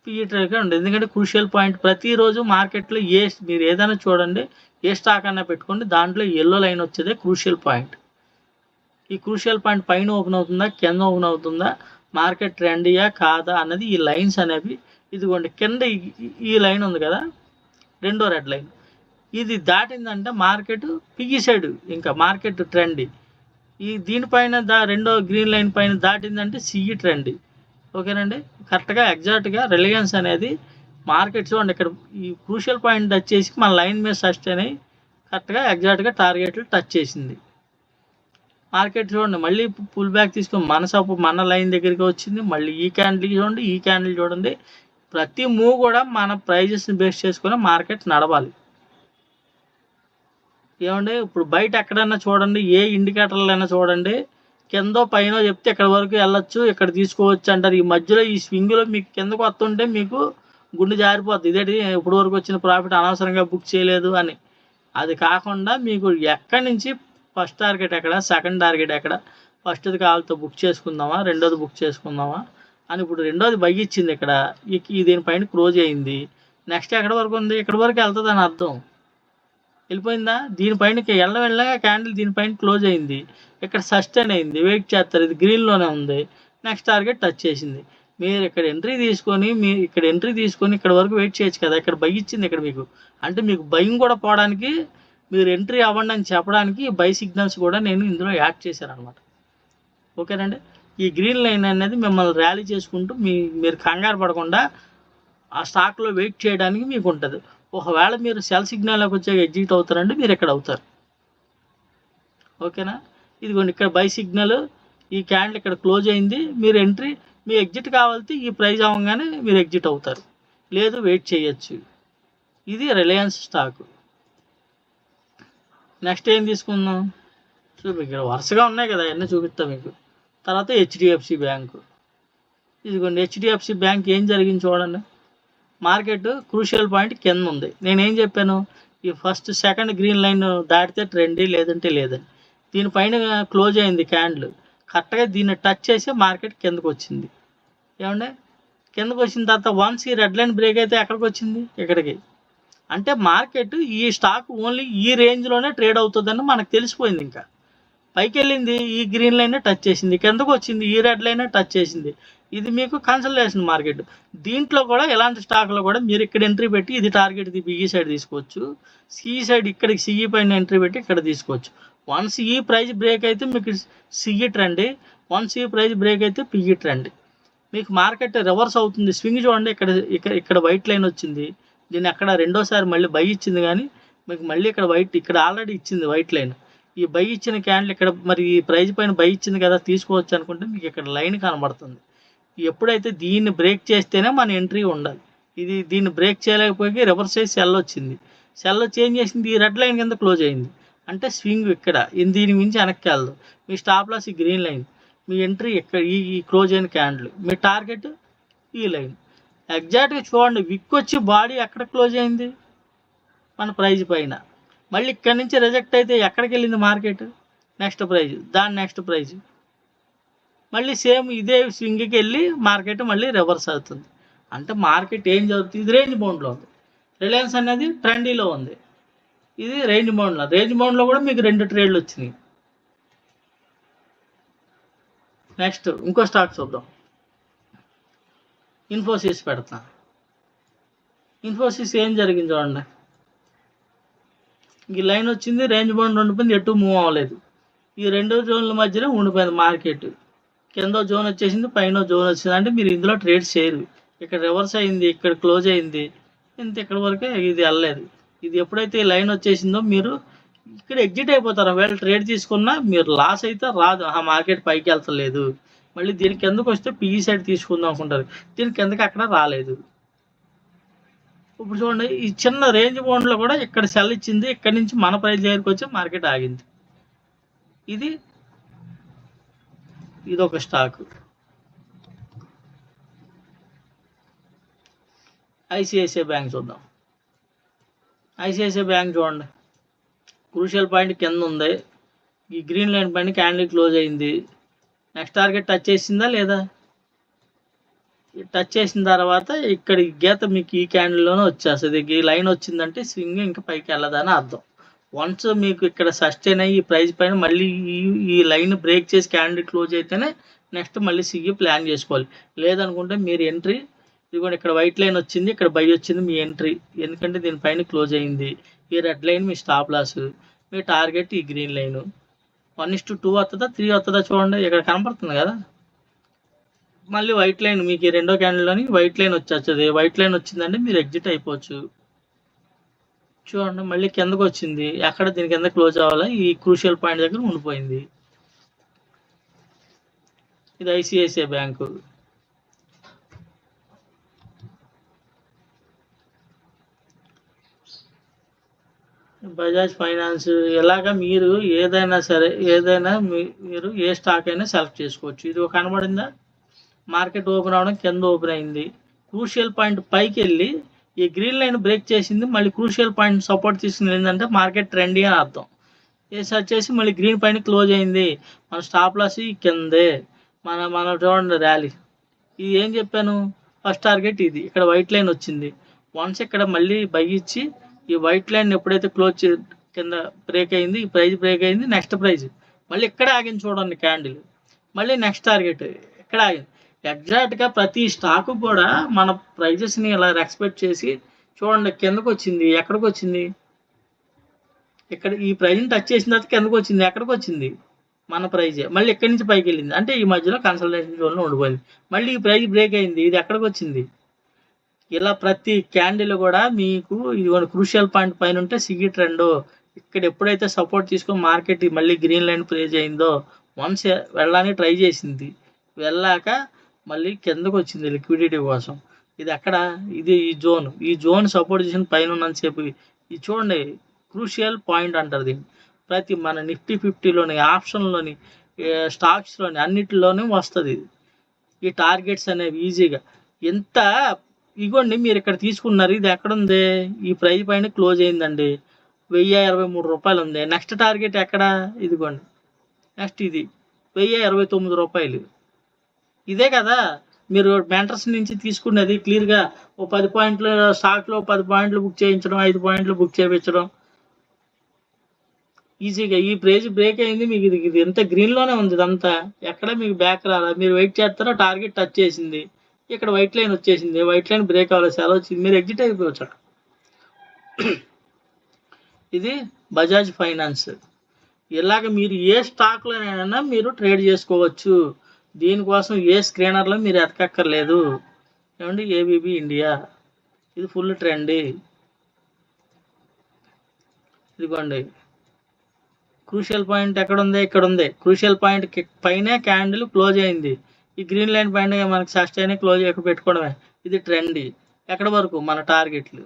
పిఈ ట్రెండ్గా ఉండదు. ఎందుకంటే క్రూషియల్ పాయింట్ ప్రతిరోజు మార్కెట్లో మీరు ఏదైనా చూడండి, ఏ స్టాక్ అన్నా పెట్టుకోండి, దాంట్లో ఎల్లో లైన్ వచ్చేదే క్రూషియల్ పాయింట్. ఈ క్రూషియల్ పాయింట్ పైన ఓపెన్ అవుతుందా, కింద ఓపెన్ అవుతుందా, మార్కెట్ ట్రెండీయా కాదా అన్నది ఈ లైన్స్ అనేవి. ఇదిగోండి కింద ఈ లైన్ ఉంది కదా, రెండో రెడ్ లైన్, ఇది దాటిందంటే మార్కెట్ పిఈ సైడ్, ఇంకా మార్కెట్ ట్రెండీ. దీనిపైన రెండో గ్రీన్ లైన్ పైన దాటిందంటే సిఈ ట్రెండీ. ఓకేనండి. కరెక్ట్గా ఎగ్జాక్ట్గా రిలయన్స్ అనేది మార్కెట్ చూడండి, ఇక్కడ ఈ క్రూషియల్ పాయింట్ టచ్ చేసి మన లైన్ మీద సస్టైన్ అయ్యి కరెక్ట్గా ఎగ్జాక్ట్గా టార్గెట్లు టచ్ చేసింది. మార్కెట్ చూడండి మళ్ళీ పుల్ బ్యాక్ తీసుకొని మన లైన్ దగ్గరికి వచ్చింది. మళ్ళీ ఈ క్యాండిల్ చూడండి. ప్రతి మూవ్ కూడా మన ప్రైజెస్ని బేస్ చేసుకొని మార్కెట్ నడవాలి. ఏమండి ఇప్పుడు బయట ఎక్కడైనా చూడండి, ఏ ఇండికేటర్లైనా చూడండి, కిందో పైన చెప్తే ఇక్కడ వరకు వెళ్ళొచ్చు, ఇక్కడ తీసుకోవచ్చు అంటారు. ఈ మధ్యలో ఈ స్వింగ్లో మీకు కిందకు వస్తుంటే మీకు గుండె జారిపోద్ది. ఇదేంటి ఇప్పుడు వరకు వచ్చిన ప్రాఫిట్ అనవసరంగా బుక్ చేయలేదు అని. అది కాకుండా మీకు ఎక్కడి నుంచి ఫస్ట్ టార్గెట్ ఎక్కడ, సెకండ్ టార్గెట్ ఎక్కడ, ఫస్ట్ది కావాలతో బుక్ చేసుకుందామా, రెండోది బుక్ చేసుకుందామా అని. ఇప్పుడు రెండోది బై ఇచ్చింది ఇక్కడ, దీనిపైన క్లోజ్ అయింది. నెక్స్ట్ ఎక్కడి వరకు ఉంది, ఇక్కడ వరకు వెళ్తుంది అని అర్థం. వెళ్ళిపోయిందా? దీనిపైనకి వెళ్ళగా క్యాండిల్ దీనిపైన క్లోజ్ అయింది, ఇక్కడ సస్టైన్ అయింది, వెయిట్ చేస్తారు. ఇది గ్రీన్లోనే ఉంది, నెక్స్ట్ టార్గెట్ టచ్ చేసింది. మీరు ఇక్కడ ఎంట్రీ తీసుకొని ఇక్కడ వరకు వెయిట్ చేయొచ్చు కదా. ఇక్కడ బై ఇచ్చింది ఇక్కడ మీకు, అంటే మీకు బయింగ్ కూడా పోవడానికి, మీరు ఎంట్రీ అవ్వండి అని చెప్పడానికి బై సిగ్నల్స్ కూడా నేను ఇందులో యాడ్ చేశాను అనమాట. ఓకేనండి. ఈ గ్రీన్ లైన్ అనేది మిమ్మల్ని ర్యాలీ చేసుకుంటూ మీరు కంగారు పడకుండా ఆ స్టాక్లో వెయిట్ చేయడానికి మీకు ఉంటుంది. ఒకవేళ మీరు సెల్ సిగ్నల్లోకి వచ్చే ఎగ్జిట్ అవుతారంటే మీరు ఇక్కడ అవుతారు. ఓకేనా. ఇదిగోండి ఇక్కడ బై సిగ్నల్, ఈ క్యాండిల్ ఇక్కడ క్లోజ్ అయింది, మీరు ఎంట్రీ, మీ ఎగ్జిట్ కావాలంటే ఈ ప్రైస్ అవ్వగానే మీరు ఎగ్జిట్ అవుతారు, లేదు వెయిట్ చేయొచ్చు. ఇది రిలయన్స్ స్టాక్. నెక్స్ట్ ఏం తీసుకుందాం ఇక్కడ వరుసగా ఉన్నాయి కదా, అన్నీ చూపిస్తాం మీకు. తర్వాత హెచ్డిఎఫ్సి బ్యాంకు. ఇదిగోండి హెచ్డిఎఫ్సి బ్యాంక్ ఏం జరిగింది చూడండి. మార్కెట్ క్రూషియల్ పాయింట్ కింద ఉంది. నేనేం చెప్పాను, ఈ సెకండ్ గ్రీన్ లైన్ దాటితే ట్రెండీ, లేదంటే లేదని. దీనిపైన క్లోజ్ అయింది క్యాండిల్, కరెక్ట్గా దీన్ని టచ్ చేసి మార్కెట్ కిందకు వచ్చింది. ఏమంటే కిందకు వచ్చిన తర్వాత వన్స్ ఈ రెడ్ లైన్ బ్రేక్ అయితే ఎక్కడికి వచ్చింది, ఇక్కడికి. అంటే మార్కెట్ ఈ స్టాక్ ఓన్లీ ఈ రేంజ్లోనే ట్రేడ్ అవుతుందని మనకు తెలిసిపోయింది. ఇంకా పైకి వెళ్ళింది, ఈ గ్రీన్ లైన్ టచ్ చేసింది, కిందకు వచ్చింది, ఈ రెడ్ లైన్ టచ్ చేసింది. ఇది మీకు కన్సల్టేషన్ మార్కెట్. దీంట్లో కూడా ఇలాంటి స్టాక్లో కూడా మీరు ఇక్కడ ఎంట్రీ పెట్టి ఇది టార్గెట్ బిఈ సైడ్ తీసుకోవచ్చు, సిఈ సైడ్ ఇక్కడికి సిఈ పైన ఎంట్రీ పెట్టి ఇక్కడ తీసుకోవచ్చు. వన్స్ ఈ ప్రైస్ బ్రేక్ అయితే మీకు సిఈ ట్రెండ్, వన్స్ ఈ ప్రైస్ బ్రేక్ అయితే పిఈ ట్రెండ్. మీకు మార్కెట్ రివర్స్ అవుతుంది. స్వింగ్ చూడండి, ఇక్కడ వైట్ లైన్ వచ్చింది, దీన్ని అక్కడ రెండోసారి మళ్ళీ బై ఇచ్చింది, కానీ మీకు మళ్ళీ ఇక్కడ ఆల్రెడీ ఇచ్చింది వైట్ లైన్. ఈ బై ఇచ్చిన క్యాండిల్ ఇక్కడ మరి ఈ ప్రైస్ పైన బై ఇచ్చింది కదా, తీసుకోవచ్చు అనుకుంటే మీకు ఇక్కడ లైన్ కనబడుతుంది. ఎప్పుడైతే దీన్ని బ్రేక్ చేస్తేనే మన ఎంట్రీ ఉండాలి. దీన్ని బ్రేక్ చేయలేకపోయి రివర్స్ చేసి సెల్ వచ్చింది, సెల్ చేంజ్ చేసింది, ఈ రెడ్ లైన్ కింద క్లోజ్ అయింది. అంటే స్వింగ్ ఇక్కడ, దీని మించి వెనక్కి వెళ్దాం. మీ స్టాప్ లాస్ ఈ గ్రీన్ లైన్, మీ ఎంట్రీ ఇక్కడ ఈ క్లోజ్ అయిన క్యాండిల్, మీ టార్గెట్ ఈ లైన్. ఎగ్జాక్ట్గా చూడండి, విక్ వచ్చి బాడీ ఎక్కడ క్లోజ్ అయింది, మన ప్రైజ్ పైన. మళ్ళీ ఇక్కడ నుంచి రిజెక్ట్ అయితే ఎక్కడికి వెళ్ళింది మార్కెట్, నెక్స్ట్ ప్రైజ్, దాని నెక్స్ట్ ప్రైజ్, మళ్ళీ సేమ్ ఇదే స్వింగ్కి వెళ్ళి మార్కెట్ మళ్ళీ రివర్స్ అవుతుంది. అంటే మార్కెట్ ఏం జరుగుతుంది, ఇది రేంజ్ బౌండ్లో ఉంది. రిలయన్స్ అనేది ట్రెండీలో ఉంది, ఇది రేంజ్ బౌండ్లో. రేంజ్ బౌండ్లో కూడా మీకు 2 ట్రేడ్లు వచ్చినాయి. నెక్స్ట్ ఇంకో స్టాక్ చూద్దాం. ఇన్ఫోసిస్ పెడతా. ఇన్ఫోసిస్ ఏం జరిగింది చూడండి, ఈ లైన్ వచ్చింది, రేంజ్ బౌండ్ ఉండిపోయింది, ఎటు మూవ్ అవ్వలేదు. ఈ 2 జోన్ల మధ్యలో ఉండిపోయింది మార్కెట్. కింద జోన్ వచ్చేసింది, పైన జోన్ వచ్చింది. అంటే మీరు ఇందులో ట్రేడ్ చేయరు. ఇక్కడ రివర్స్ అయింది, ఇక్కడ క్లోజ్ అయింది, ఇంత ఇక్కడ వరకే, ఇది వెళ్ళలేదు. ఇది ఎప్పుడైతే ఈ లైన్ వచ్చేసిందో మీరు ఇక్కడ ఎగ్జిట్ అయిపోతారు. ఒకవేళ ట్రేడ్ తీసుకున్నా మీరు లాస్ అయితే రాదు, ఆ మార్కెట్ పైకి వెళ్తలేదు. మళ్ళీ దీని కిందకు వస్తే పిఈ సైడ్ తీసుకుందాం అనుకుంటారు, దీని కిందకి అక్కడ రాలేదు. ఇప్పుడు చూడండి, ఈ చిన్న రేంజ్ బౌండ్లో కూడా ఇక్కడ సెల్ ఇచ్చింది, ఇక్కడ నుంచి మన ప్రైస్ దగ్గరికి వచ్చి మార్కెట్ ఆగింది. ఇది ఒక స్టాక్. ఐసిఐసిఐ బ్యాంక్ చూద్దాం. ఐసిఐసిఐ బ్యాంక్ చూడండి, క్రూషియల్ పాయింట్ కింద ఉంది, ఈ గ్రీన్ లైన్ పైన క్యాండిల్ క్లోజ్ అయింది. నెక్స్ట్ టార్గెట్ టచ్ చేసిందా లేదా, టచ్ చేసిన తర్వాత ఇక్కడ ఈ గీత మీకు ఈ క్యాండిల్లోనే వచ్చేస్తుంది. ఈ లైన్ వచ్చిందంటే స్వింగ్ ఇంకా పైకి వెళ్ళదని అర్థం. వన్స్ మీకు ఇక్కడ సస్టైన్ అయ్యి ఈ ప్రైస్ పైన మళ్ళీ ఈ లైన్ బ్రేక్ చేసి క్యాండిల్ క్లోజ్ అయితేనే నెక్స్ట్ మళ్ళీ సిగి ప్లాన్ చేసుకోవాలి. లేదనుకుంటే మీరు ఎంట్రీ, ఇదిగోండి ఇక్కడ వైట్ లైన్ వచ్చింది, ఇక్కడ బై వచ్చింది, మీ ఎంట్రీ. ఎందుకంటే దీనిపైన క్లోజ్ అయింది. ఈ రెడ్ లైన్ మీ స్టాప్ లాస్, మీ టార్గెట్ ఈ గ్రీన్ లైన్. 1:2 వస్తుందా 3 వస్తుందా చూడండి, ఇక్కడ కనపడుతుంది కదా. మళ్ళీ వైట్ లైన్, మీకు ఈ రెండో క్యాండిల్లోని వైట్ లైన్ వచ్చేస్తుంది. వైట్ లైన్ వచ్చిందంటే మీరు ఎగ్జిట్ అయిపోవచ్చు. చూడండి మళ్ళీ కిందకు వచ్చింది, ఎక్కడ దీని కింద క్లోజ్ అవ్వాలి, ఈ క్రూషియల్ పాయింట్ దగ్గర ఉండిపోయింది. ఇది ఐసిఐసిఐ బ్యాంకు. బజాజ్ ఫైనాన్స్. ఇలాగా మీరు ఏదైనా సరే, మీరు ఏ స్టాక్ అయినా సెలెక్ట్ చేసుకోవచ్చు. ఇది కనబడిందా, మార్కెట్ ఓపెన్ అవడం, కింద ఓపెన్ అయింది, క్రూషియల్ పాయింట్ పైకి వెళ్ళి ఈ గ్రీన్ లైన్ బ్రేక్ చేసింది, మళ్ళీ క్రూషియల్ పాయింట్ సపోర్ట్ తీసుకుని ఏంటంటే మార్కెట్ ట్రెండీ అని అర్థం. సెర్చ్ చేసి మళ్ళీ గ్రీన్ పైన క్లోజ్ అయింది, మన స్టాప్ లాస్ కిందే, మన చూడండి ర్యాలీ. ఇది ఏం చెప్పాను, ఫస్ట్ టార్గెట్ ఇది, ఇక్కడ వైట్ లైన్ వచ్చింది. వన్స్ ఇక్కడ మళ్ళీ బై ఇచ్చి ఈ వైట్ లైన్ ఎప్పుడైతే క్లోజ్ కింద బ్రేక్ అయింది, ఈ ప్రైజ్ బ్రేక్ అయింది, నెక్స్ట్ ప్రైజ్ మళ్ళీ ఇక్కడ ఆగింది చూడండి క్యాండిల్, మళ్ళీ నెక్స్ట్ టార్గెట్ ఇక్కడ ఆగింది. ఎగ్జాక్ట్గా ప్రతి స్టాకు కూడా మన ప్రైజెస్ని ఇలా ఎక్స్పెక్ట్ చేసి చూడండి, కిందకు వచ్చింది, ఎక్కడికి వచ్చింది, ఇక్కడ ఈ ప్రైజ్ని టచ్ చేసిన తర్వాత కిందకు వచ్చింది, ఎక్కడికి వచ్చింది, మన ప్రైజే. మళ్ళీ ఎక్కడి నుంచి పైకి వెళ్ళింది, అంటే ఈ మధ్యలో కన్సల్టేషన్ జోన్లో ఉండిపోయింది. మళ్ళీ ఈ ప్రైజ్ బ్రేక్ అయింది, ఇది ఎక్కడికి వచ్చింది. ఇలా ప్రతి క్యాండిల్ కూడా మీకు ఇది క్రూషియల్ పాయింట్ పైన ఉంటే సిగి ట్రెండ్, ఇక్కడ ఎప్పుడైతే సపోర్ట్ తీసుకొని మార్కెట్ మళ్ళీ గ్రీన్ లైన్ ప్లేజ్ అయిందో వన్స్ వెళ్ళడానికి ట్రై చేసింది, వెళ్ళాక మళ్ళీ కిందకు వచ్చింది లిక్విడిటీ కోసం. ఇది అక్కడ, ఇది ఈ జోన్ సపోర్ట్ చేసిన పైన ఉన్నంతసేపు ఇది చూడండి క్రూషియల్ పాయింట్ అంటారు దీన్ని. ప్రతి మన నిఫ్టీ 50లోని, ఆప్షన్లోని, స్టాక్స్లోని అన్నిటిలోనే వస్తుంది ఈ టార్గెట్స్ అనేవి ఈజీగా. ఎంత ఇగోండి మీరు ఇక్కడ తీసుకున్నారు, ఇది ఎక్కడుంది, ఈ ప్రైజ్ పైన క్లోజ్ అయిందండి, 1023 రూపాయలు ఉంది. నెక్స్ట్ టార్గెట్ ఎక్కడ, ఇదిగోండి నెక్స్ట్ ఇది 1029 రూపాయలు. ఇదే కదా మీరు మెంటర్స్ నుంచి తీసుకున్నది. క్లియర్గా ఓ 10 పాయింట్లు స్టాక్లో 10 పాయింట్లు బుక్ చేయించడం, 5 పాయింట్లు బుక్ చేయించడం ఈజీగా. ఈ ప్రైజ్ బ్రేక్ అయింది, మీకు ఇది ఎంత గ్రీన్లోనే ఉంది, ఇదంతా ఎక్కడ మీకు బ్యాక్ రాలా, మీరు వెయిట్ చేస్తారో, టార్గెట్ టచ్ చేసింది, ఇక్కడ వైట్ లైన్ వచ్చేసింది, వైట్ లైన్ బ్రేక్ అవ్వాలి, సెల్ వచ్చింది, మీరు ఎగ్జిట్ అయిపోవచ్చు. ఇది బజాజ్ ఫైనాన్స్. ఇలాగ మీరు ఏ స్టాక్లోనైనా మీరు ట్రేడ్ చేసుకోవచ్చు. దీనికోసం ఏ స్క్రీనర్లో మీరు ఎతకక్కర్లేదు. ఏమండి, ఏబీబీ ఇండియా ఇది ఫుల్ ట్రెండీ. ఇదిగోండి క్రూషియల్ పాయింట్ ఎక్కడ ఉంది, ఇక్కడ ఉంది. క్రూషియల్ పాయింట్ పైనే క్యాండిల్ క్లోజ్ అయింది, ఈ గ్రీన్ లైన్ పైన మనకి సస్టైన్ క్లోజ్ ఎక్కడ పెట్టుకోవడమే. ఇది ట్రెండీ. ఎక్కడ వరకు మన టార్గెట్లు.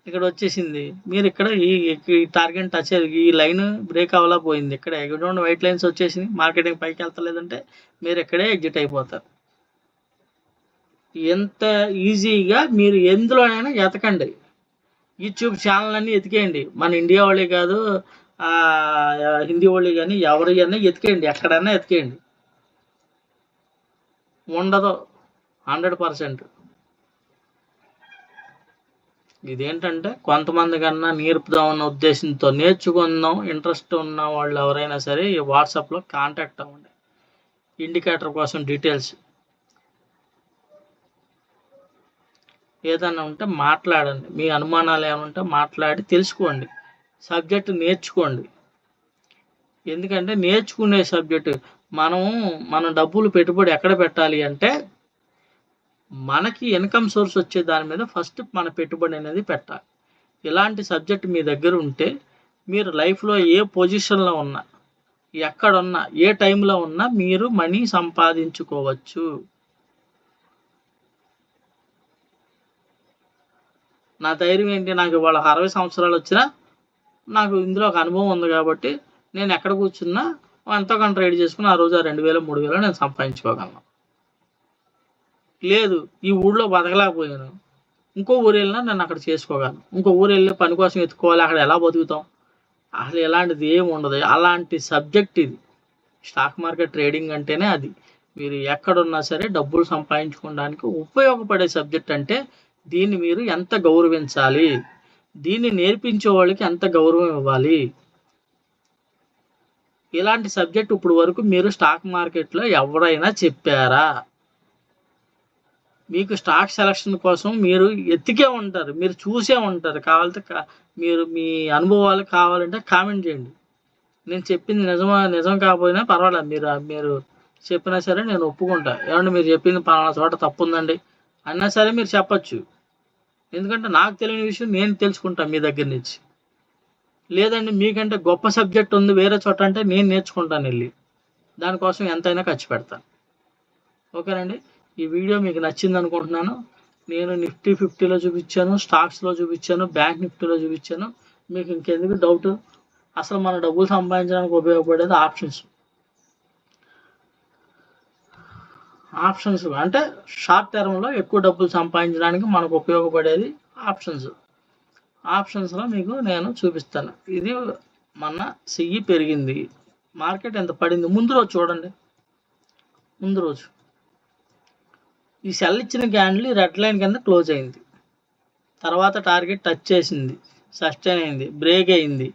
ఇక్కడ వచ్చేసింది. మీరు ఇక్కడ ఈ టార్గెట్ టచ్ ఈ లైన్ బ్రేక్ అవ్వలా పోయింది. ఇక్కడ ఎటువంటి వైట్ లైన్స్ వచ్చేసింది. మార్కెటింగ్ పైకి వెళ్తలేదంటే మీరు ఇక్కడే ఎగ్జిట్ అయిపోతారు. ఎంత ఈజీగా మీరు ఎందులోనైనా ఎతకండి. యూట్యూబ్ ఛానల్ అన్నీ ఎతికేయండి. మన ఇండియా వాళ్ళే కాదు, హిందీ వాళ్ళు కానీ ఎవరైనా ఎతికేయండి, ఎక్కడైనా ఎతికేయండి. ఉండదు 100%. ఇదేంటంటే కొంతమంది కన్నా నేర్పుదామన్న ఉద్దేశంతో నేర్చుకుందాం ఇంట్రెస్ట్ ఉన్న వాళ్ళు ఎవరైనా సరే ఈ వాట్సాప్లో కాంటాక్ట్ అవ్వండి. ఇండికేటర్ కోసం డీటెయిల్స్ ఏదైనా ఉంటే మాట్లాడండి. మీ అనుమానాలు ఏమంటే మాట్లాడి తెలుసుకోండి. సబ్జెక్టు నేర్చుకోండి. ఎందుకంటే నేర్చుకునే సబ్జెక్టు మన డబ్బులు పెట్టుబడి ఎక్కడ పెట్టాలి అంటే మనకి ఇన్కమ్ సోర్స్ వచ్చే దాని మీద ఫస్ట్ మన పెట్టుబడి అనేది పెట్టాలి. ఇలాంటి సబ్జెక్ట్ మీ దగ్గర ఉంటే మీరు లైఫ్లో ఏ పొజిషన్లో ఉన్నా, ఎక్కడున్నా, ఏ టైంలో ఉన్నా మీరు మనీ సంపాదించుకోవచ్చు. నా ధైర్యం ఏంటి, నాకు ఇవాళ 60 సంవత్సరాలు వచ్చినా నాకు ఇందులో ఒక అనుభవం ఉంది కాబట్టి నేను ఎక్కడ కూర్చున్నా ఎంతో కొంత ట్రేడ్ చేసుకుని ఆ రోజు 2000 3000 నేను సంపాదించుకోగలను. లేదు ఈ ఊళ్ళో బతకలేకపోయాను, ఇంకో ఊరు వెళ్ళినా నేను అక్కడ చేసుకోగలను. ఇంకో ఊరు వెళ్ళి పని కోసం ఎత్తుకోవాలి, అక్కడ ఎలా బతుకుతాం? అసలు ఎలాంటిది ఏమి ఉండదు. అలాంటి సబ్జెక్ట్ ఇది. స్టాక్ మార్కెట్ ట్రేడింగ్ అంటేనే అది. మీరు ఎక్కడున్నా సరే డబ్బులు సంపాదించుకోవడానికి ఉపయోగపడే సబ్జెక్ట్. అంటే దీన్ని మీరు ఎంత గౌరవించాలి, దీన్ని నేర్పించే వాళ్ళకి ఎంత గౌరవం ఇవ్వాలి. ఇలాంటి సబ్జెక్ట్ ఇప్పుడు వరకు మీరు స్టాక్ మార్కెట్లో ఎవరైనా చెప్పారా? మీకు స్టాక్ సెలక్షన్ కోసం మీరు ఎత్తికే ఉంటారు, మీరు చూసే ఉంటారు. కావాలంటే మీరు మీ అనుభవాలు కావాలంటే కామెంట్ చేయండి. నేను చెప్పింది నిజం కాకపోయినా పర్వాలేదు, మీరు చెప్పినా సరే నేను ఒప్పుకుంటా. ఏమంటే మీరు చెప్పింది పలానా చోట తప్పు ఉందండి అన్నా సరే మీరు చెప్పచ్చు. ఎందుకంటే నాకు తెలియని విషయం నేను తెలుసుకుంటాను మీ దగ్గర నుంచి. లేదండి మీకంటే గొప్ప సబ్జెక్ట్ ఉంది వేరే చోట అంటే నేను నేర్చుకుంటాను వెళ్ళి, దానికోసం ఎంతైనా ఖర్చు పెడతాను. ఓకేనండి, ఈ వీడియో మీకు నచ్చింది అనుకుంటున్నాను. నేను నిఫ్టీ 50లో చూపించాను, స్టాక్స్లో చూపించాను, బ్యాంక్ నిఫ్టీలో చూపించాను. మీకు ఇంకెందుకు డౌట్? అసలు మన డబ్బులు సంపాదించడానికి ఉపయోగపడేది ఆప్షన్స్ అంటే షార్ట్ టర్మ్లో ఎక్కువ డబ్బులు సంపాదించడానికి మనకు ఉపయోగపడేది ఆప్షన్స్లో మీకు నేను చూపిస్తాను. ఇది మన సిఈ పెరిగింది, మార్కెట్ ఎంత పడింది ముందు రోజు చూడండి. ముందు రోజు ఈ సెల్ ఇచ్చిన క్యాండిల్ రెడ్ లైన్ కింద క్లోజ్ అయింది. తర్వాత టార్గెట్ టచ్ చేసింది, సస్టైన్ అయింది, బ్రేక్ అయింది.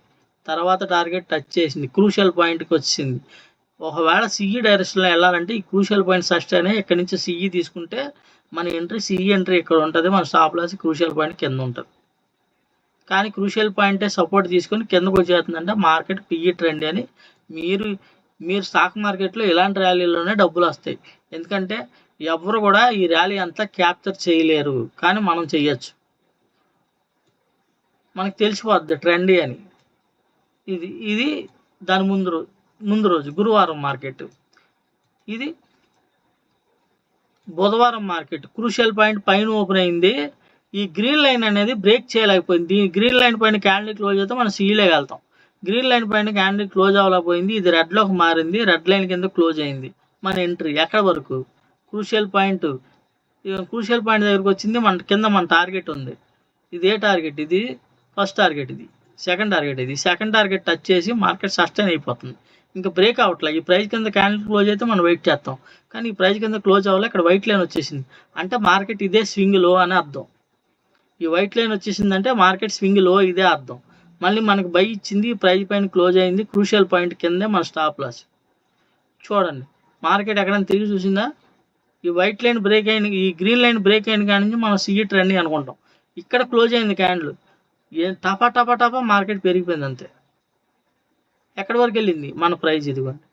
తర్వాత టార్గెట్ టచ్ చేసింది, క్రూషియల్ పాయింట్కి వచ్చింది. ఒకవేళ సిఈ డైరెక్షన్లో వెళ్ళాలంటే ఈ క్రూషియల్ పాయింట్ సస్టైన్ అయ్యి ఇక్కడ నుంచి సిఈ తీసుకుంటే మన సిఈ ఎంట్రీ ఇక్కడ ఉంటుంది, మన స్టాప్ లాస్ క్రూషియల్ పాయింట్ కింద ఉంటుంది. కానీ క్రూషియల్ పాయింటే సపోర్ట్ తీసుకొని కిందకు వచ్చేస్తుందంటే మార్కెట్ పిఈ ట్రెండ్ అని. మీరు స్టాక్ మార్కెట్లో ఇలాంటి ర్యాలీలోనే డబ్బులు వస్తాయి. ఎందుకంటే ఎవరు కూడా ఈ ర్యాలీ అంతా క్యాప్చర్ చేయలేరు, కానీ మనం చెయ్యొచ్చు. మనకు తెలిసిపోద్ది ట్రెండీ అని. ఇది దాని ముందు రోజు గురువారం మార్కెట్. ఇది బుధవారం మార్కెట్. క్రూషియల్ పాయింట్ పైన ఓపెన్ అయింది, ఈ గ్రీన్ లైన్ అనేది బ్రేక్ చేయలేకపోయింది. ఈ గ్రీన్ లైన్ పైన క్యాండిల్ క్లోజ్ అయితే మనం సీలేకి వెళ్తాం. గ్రీన్ లైన్ పైన క్యాండిల్ క్లోజ్ అవ్వలేకపోయింది, ఇది రెడ్లోకి మారింది, రెడ్ లైన్ కింద క్లోజ్ అయింది. మన ఎంట్రీ ఎక్కడ వరకు? క్రూషియల్ పాయింట్ దగ్గరకు వచ్చింది. మన టార్గెట్ ఉంది. ఇది ఏ టార్గెట్? ఇది ఫస్ట్ టార్గెట్, ఇది సెకండ్ టార్గెట్. ఇది సెకండ్ టార్గెట్ టచ్ చేసి మార్కెట్ సస్టైన్ అయిపోతుంది. ఇంకా బ్రేక్ అవట్లే. ఈ ప్రైస్ కింద క్యాండిల్ క్లోజ్ అయితే మనం వెయిట్ చేస్తాం, కానీ ఈ ప్రైస్ కింద క్లోజ్ అవ్వలే. ఇక్కడ వైట్ లైన్ వచ్చేసింది అంటే మార్కెట్ ఇదే స్వింగ్ లో అని అర్థం. ఈ వైట్ లైన్ వచ్చేసిందంటే మార్కెట్ స్వింగ్ లో ఇదే అర్థం. మళ్ళీ మనకి బై ఇచ్చింది, ప్రైస్ పైన క్లోజ్ అయింది, క్రూషియల్ పాయింట్ కిందే మన స్టాప్ లాస్. చూడండి మార్కెట్ ఎక్కడైనా తిరిగి చూసిందా? ఈ వైట్ లైన్ బ్రేక్ అయిన, ఈ గ్రీన్ లైన్ బ్రేక్ అయిన కాడి నుంచి మనం సిఈ ట్రెండ్ అనుకుంటాం. ఇక్కడ క్లోజ్ అయింది క్యాండిల్, టపా టపా టపా మార్కెట్ పెరిగిపోయింది అంతే. ఎక్కడి వరకు వెళ్ళింది మన ప్రైస్? ఇదిగోండి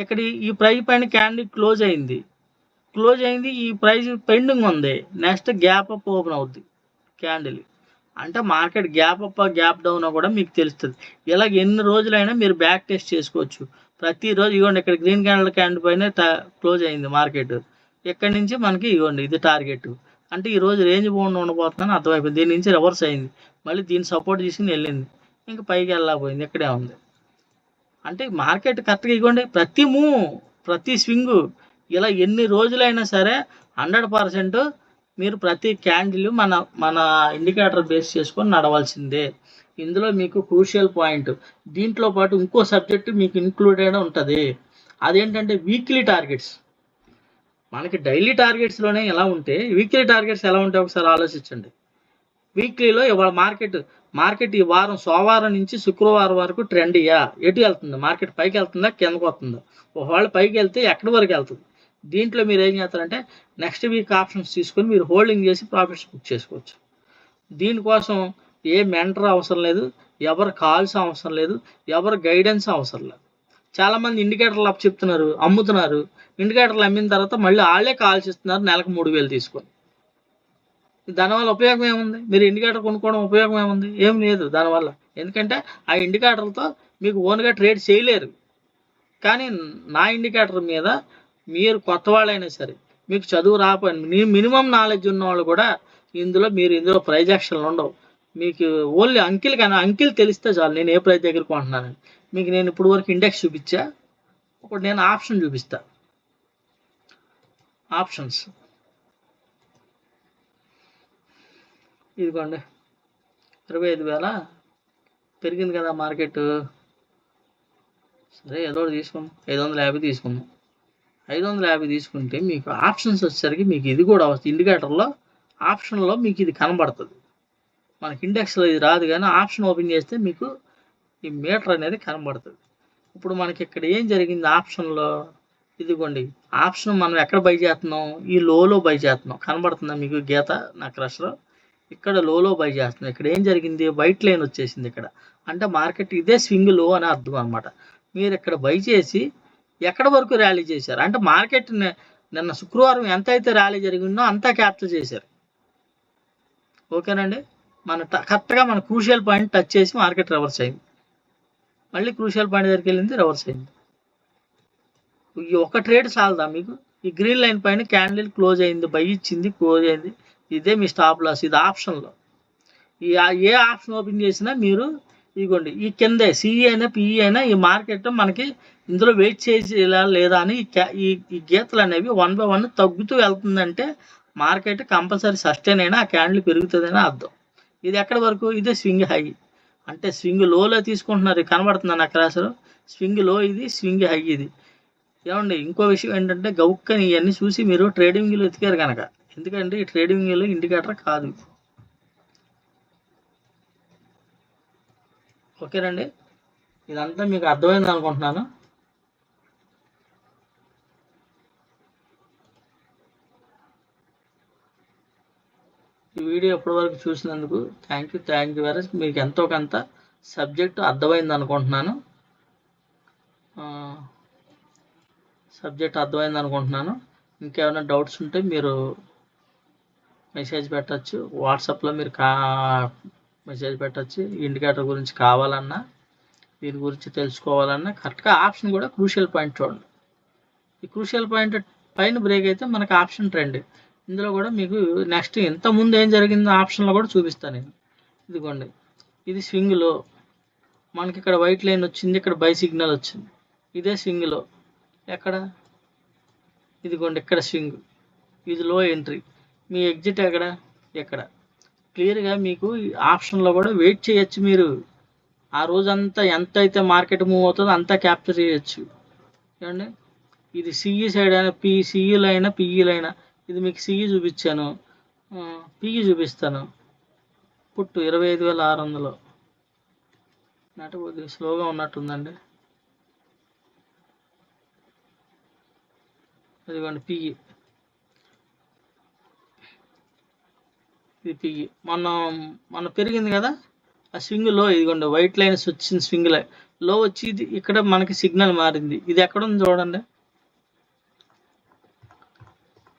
ఇక్కడ ఈ ప్రైస్ పైన క్యాండిల్ క్లోజ్ అయింది. ఈ ప్రైస్ పెండింగ్ ఉంది, నెక్స్ట్ గ్యాప్ అప్ ఓపెన్ అవుద్ది క్యాండిల్. అంటే market gap up gap down కూడా మీకు తెలుస్తుంది. ఇలాగ ఎన్ని రోజులైనా మీరు బ్యాక్ టెస్ట్ చేసుకోవచ్చు. ప్రతిరోజు ఇవ్వండి ఇక్కడ గ్రీన్ క్యాండిల్ పైన క్లోజ్ అయింది మార్కెట్. ఇక్కడి నుంచి మనకి ఇవ్వండి ఇది టార్గెట్, అంటే ఈరోజు రేంజ్ బౌండ్ ఉండబోతుందని అర్థమైపోయింది. దీని నుంచి రివర్స్ అయింది, మళ్ళీ దీన్ని సపోర్ట్ తీసుకుని వెళ్ళింది, ఇంకా పైకి వెళ్ళకపోయింది, ఇక్కడే ఉంది. అంటే మార్కెట్ కరెక్ట్గా ఇవ్వండి, ప్రతి స్వింగు ఇలా ఎన్ని రోజులైనా సరే 100% మీరు ప్రతి క్యాండిల్ మన మన ఇండికేటర్ బేస్ చేసుకొని నడవాల్సిందే. ఇందులో మీకు క్రూషియల్ పాయింట్, దీంట్లో పాటు ఇంకో సబ్జెక్టు మీకు ఇంక్లూడెడ్ ఉంటుంది. అదేంటంటే వీక్లీ టార్గెట్స్. మనకి డైలీ టార్గెట్స్లోనే ఎలా ఉంటే వీక్లీ టార్గెట్స్ ఎలా ఉంటాయి ఒకసారి ఆలోచించండి. వీక్లీలో ఇవాళ మార్కెట్ ఈ వారం సోమవారం నుంచి శుక్రవారం వరకు ట్రెండ్ ఎటు వెళ్తుంది? మార్కెట్ పైకి వెళ్తుందా, కిందకు వస్తుందా? ఒకవేళ పైకి వెళ్తే ఎక్కడి వరకు వెళ్తుంది? దీంట్లో మీరు ఏం చేస్తారంటే నెక్స్ట్ వీక్ ఆప్షన్స్ తీసుకొని మీరు హోల్డింగ్ చేసి ప్రాఫిట్స్ బుక్ చేసుకోవచ్చు. దీనికోసం ఏ మెంటర్ అవసరం లేదు, ఎవరు కాల్స్ అవసరం లేదు, ఎవరు గైడెన్స్ అవసరం లేదు. చాలామంది ఇండికేటర్లు అప్ చెప్తున్నారు, అమ్ముతున్నారు. ఇండికేటర్లు అమ్మిన తర్వాత మళ్ళీ వాళ్ళే కాల్స్ ఇస్తున్నారు, నెలకు 3,000 తీసుకొని. దానివల్ల ఉపయోగం ఏముంది? మీరు ఇండికేటర్ కొనుక్కోవడం ఉపయోగం ఏముంది? ఏం లేదు దానివల్ల. ఎందుకంటే ఆ ఇండికేటర్లతో మీకు ఓన్గా ట్రేడ్ చేయలేరు. కానీ నా ఇండికేటర్ మీద మీరు కొత్త వాళ్ళైనా సరే, మీకు చదువు రాకపోయినా, మినిమం నాలెడ్జ్ ఉన్నవాళ్ళు కూడా ఇందులో ప్రైజ్ యాక్షన్లు ఉండవు. మీకు ఓన్లీ అంకిల్ తెలిస్తే చాలు నేను ఏ ప్రైజ్ దగ్గర కొంటున్నానని. మీకు నేను ఇప్పుడు వరకు ఇండెక్స్ చూపించా, ఇప్పుడు నేను ఆప్షన్ చూపిస్తా. ఆప్షన్స్ ఇదిగోండి, 25,000 పెరిగింది కదా మార్కెట్. సరే ఏదో ఒకటి తీసుకుందాం, 550 తీసుకుందాం. 550 తీసుకుంటే మీకు ఆప్షన్స్ వచ్చేసరికి మీకు ఇది కూడా వస్తుంది. ఇండికేటర్లో ఆప్షన్లో మీకు ఇది కనబడుతుంది. మనకి ఇండెక్స్లో ఇది రాదు, కానీ ఆప్షన్ ఓపెన్ చేస్తే మీకు ఈ మీటర్ అనేది కనబడుతుంది. ఇప్పుడు మనకి ఇక్కడ ఏం జరిగింది ఆప్షన్లో? ఇదిగోండి, ఆప్షన్ మనం ఎక్కడ బై చేస్తున్నాం? ఈ లోలో బై చేస్తున్నాం. కనబడుతుందా మీకు గీత నా క్రష్లో? ఇక్కడ లోలో బై చేస్తున్నాం. ఇక్కడ ఏం జరిగింది? వైట్ లైన్ వచ్చేసింది ఇక్కడ. అంటే మార్కెట్ ఇదే స్వింగ్ లో అని అర్థం అనమాట. మీరు ఇక్కడ బై చేసి ఎక్కడ వరకు ర్యాలీ చేశారు అంటే మార్కెట్ నిన్న శుక్రవారం ఎంత అయితే ర్యాలీ జరిగిందో అంతా క్యాప్చర్ చేశారు. ఓకేనండి, కరెక్ట్గా మన క్రూషియల్ పాయింట్ టచ్ చేసి మార్కెట్ రివర్స్ అయింది, మళ్ళీ క్రూషియల్ పాయింట్ దగ్గరికి వెళ్ళింది, రివర్స్ అయింది. ఈ ఒక ట్రేడ్ చాలదా మీకు? ఈ గ్రీన్ లైన్ పైన క్యాండిల్ క్లోజ్ అయింది, బై ఇచ్చింది, క్లోజ్ అయింది, ఇదే మీ స్టాప్ లాస్. ఇది ఆప్షన్లో ఏ ఆప్షన్ ఓపెన్ చేసినా మీరు ఇదిగోండి ఈ కిందే సిఈ అయినా పిఈ అయినా ఈ మార్కెట్ మనకి ఇందులో వెయిట్ చేసేలా లేదా అని ఈ గీతలు అనేవి 1 by 1 తగ్గుతూ వెళ్తుందంటే మార్కెట్ కంపల్సరీ సస్టైన్ అయినా ఆ క్యాండిల్ పెరుగుతుందని అర్థం. ఇది ఎక్కడి వరకు? ఇదే స్వింగ్ హై. అంటే స్వింగ్ లోలో తీసుకుంటున్నారు, కనబడుతుంది నా క్లాసులో. స్వింగ్ లో ఇది, స్వింగ్ హై ఇది. ఏమండి ఇంకో విషయం ఏంటంటే గౌక్కని ఇవన్నీ చూసి మీరు ట్రేడింగ్లో ఎతికారు కనుక, ఎందుకంటే ఈ ట్రేడింగ్లో ఇండికేటర్ కాదు. ఓకేనండి, ఇదంతా మీకు అర్థమైంది అనుకుంటున్నాను. ఈ వీడియో ఎప్పటివరకు చూసినందుకు థ్యాంక్ యూ వెరీ మచ్. మీకు ఎంతో కొంత సబ్జెక్టు అర్థమైంది అనుకుంటున్నాను. ఇంకేమైనా డౌట్స్ ఉంటే మీరు మెసేజ్ పెట్టచ్చు, వాట్సాప్లో మీరు మెసేజ్ పెట్టచ్చు. ఇండికేటర్ గురించి కావాలన్నా, దీని గురించి తెలుసుకోవాలన్నా కరెక్ట్గా ఆప్షన్ కూడా క్రూషియల్ పాయింట్ చూడండి. ఈ క్రూషియల్ పాయింట్ పైన బ్రేక్ అయితే మనకి ఆప్షన్ ట్రెండ్. ఇందులో కూడా మీకు నెక్స్ట్ ఇంతకుముందు ఏం జరిగిందో ఆప్షన్లో కూడా చూపిస్తాను నేను. ఇదిగోండి, ఇది స్వింగ్లో మనకి ఇక్కడ వైట్ లైన్ వచ్చింది, ఇక్కడ బై సిగ్నల్ వచ్చింది. ఇదే స్వింగ్లో ఎక్కడ? ఇదిగోండి ఇక్కడ స్వింగ్, ఇది లో ఎంట్రీ. మీ ఎగ్జిట్ ఎక్కడ? క్లియర్గా మీకు ఆప్షన్లో కూడా వెయిట్ చేయొచ్చు. మీరు ఆ రోజంతా ఎంత అయితే మార్కెట్ మూవ్ అవుతుందో అంతా క్యాప్చర్ చేయొచ్చు. ఏమండి, ఇది సిఈ సైడ్ అయినా సిఈలో అయినా పిఈలో అయినా, ఇది మీకు సిఈ చూపించాను, పిఈ చూపిస్తాను. పుట్టు 25,600 నాటు కొద్దిగా స్లోగా ఉన్నట్టుందండి. ఇదిగోండి పిఈ, ఇది పిఈ మొన్న పెరిగింది కదా ఆ స్వింగ్ లో. ఇదిగోండి వైట్ లైన్స్ వచ్చింది, స్వింగ్ లో వచ్చి ఇది ఇక్కడ మనకి సిగ్నల్ మారింది. ఇది ఎక్కడ ఉంది చూడండి.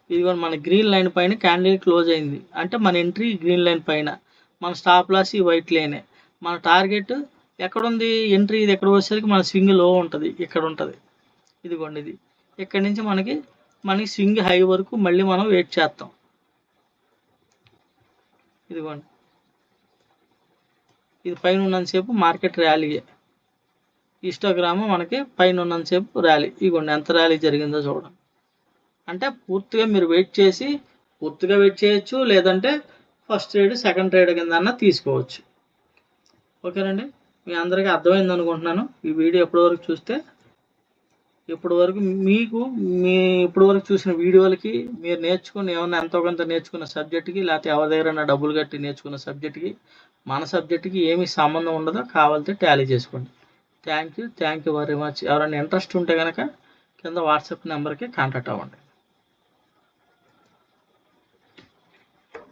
ఇదిగోండి మన గ్రీన్ లైన్ పైన క్యాండిల్ క్లోజ్ అయింది అంటే మన ఎంట్రీ గ్రీన్ లైన్ పైన, మన స్టాప్ లాస్ ఈ వైట్ లైనే, మన టార్గెట్ ఎక్కడుంది? ఎంట్రీ ఇది ఎక్కడ వచ్చేసరికి మన స్వింగ్ లో ఉంటుంది, ఇక్కడ ఉంటుంది. ఇదిగోండి ఇది. ఇక్కడ నుంచి మనకి స్వింగ్ హై వరకు మళ్ళీ మనం వెయిట్ చేస్తాం. ఇదిగోండి, ఇది పైన ఉన్నంతసేపు మార్కెట్ ర్యాలీయే. ఇన్స్టాగ్రామ్ మనకి పైన ఉన్నంతసేపు ర్యాలీ. ఇదిగోండి ఎంత ర్యాలీ జరిగిందో చూడండి. అంటే పూర్తిగా మీరు వెయిట్ చేయొచ్చు, లేదంటే ఫస్ట్ ట్రేడ్ సెకండ్ ట్రేడ్ కింద అన్న తీసుకోవచ్చు. ఓకేనండి, మీ అందరికీ అర్థమైంది అనుకుంటున్నాను. ఈ వీడియో ఎప్పటివరకు చూస్తే ఇప్పటివరకు చూసిన వీడియోలకి మీరు నేర్చుకుని ఏమన్నా ఎంతో కొంత నేర్చుకున్న సబ్జెక్ట్కి, లేకపోతే ఎవరి దగ్గర డబ్బులు కట్టి నేర్చుకున్న సబ్జెక్ట్కి మన సబ్జెక్ట్కి ఏమీ సంబంధం ఉండదో. కావాలంటే టాలీ చేసుకోండి. Thank you very much. ఎవరైనా ఇంట్రెస్ట్ ఉంటే కనుక కింద వాట్సాప్ నెంబర్కి కాంటాక్ట్ అవ్వండి.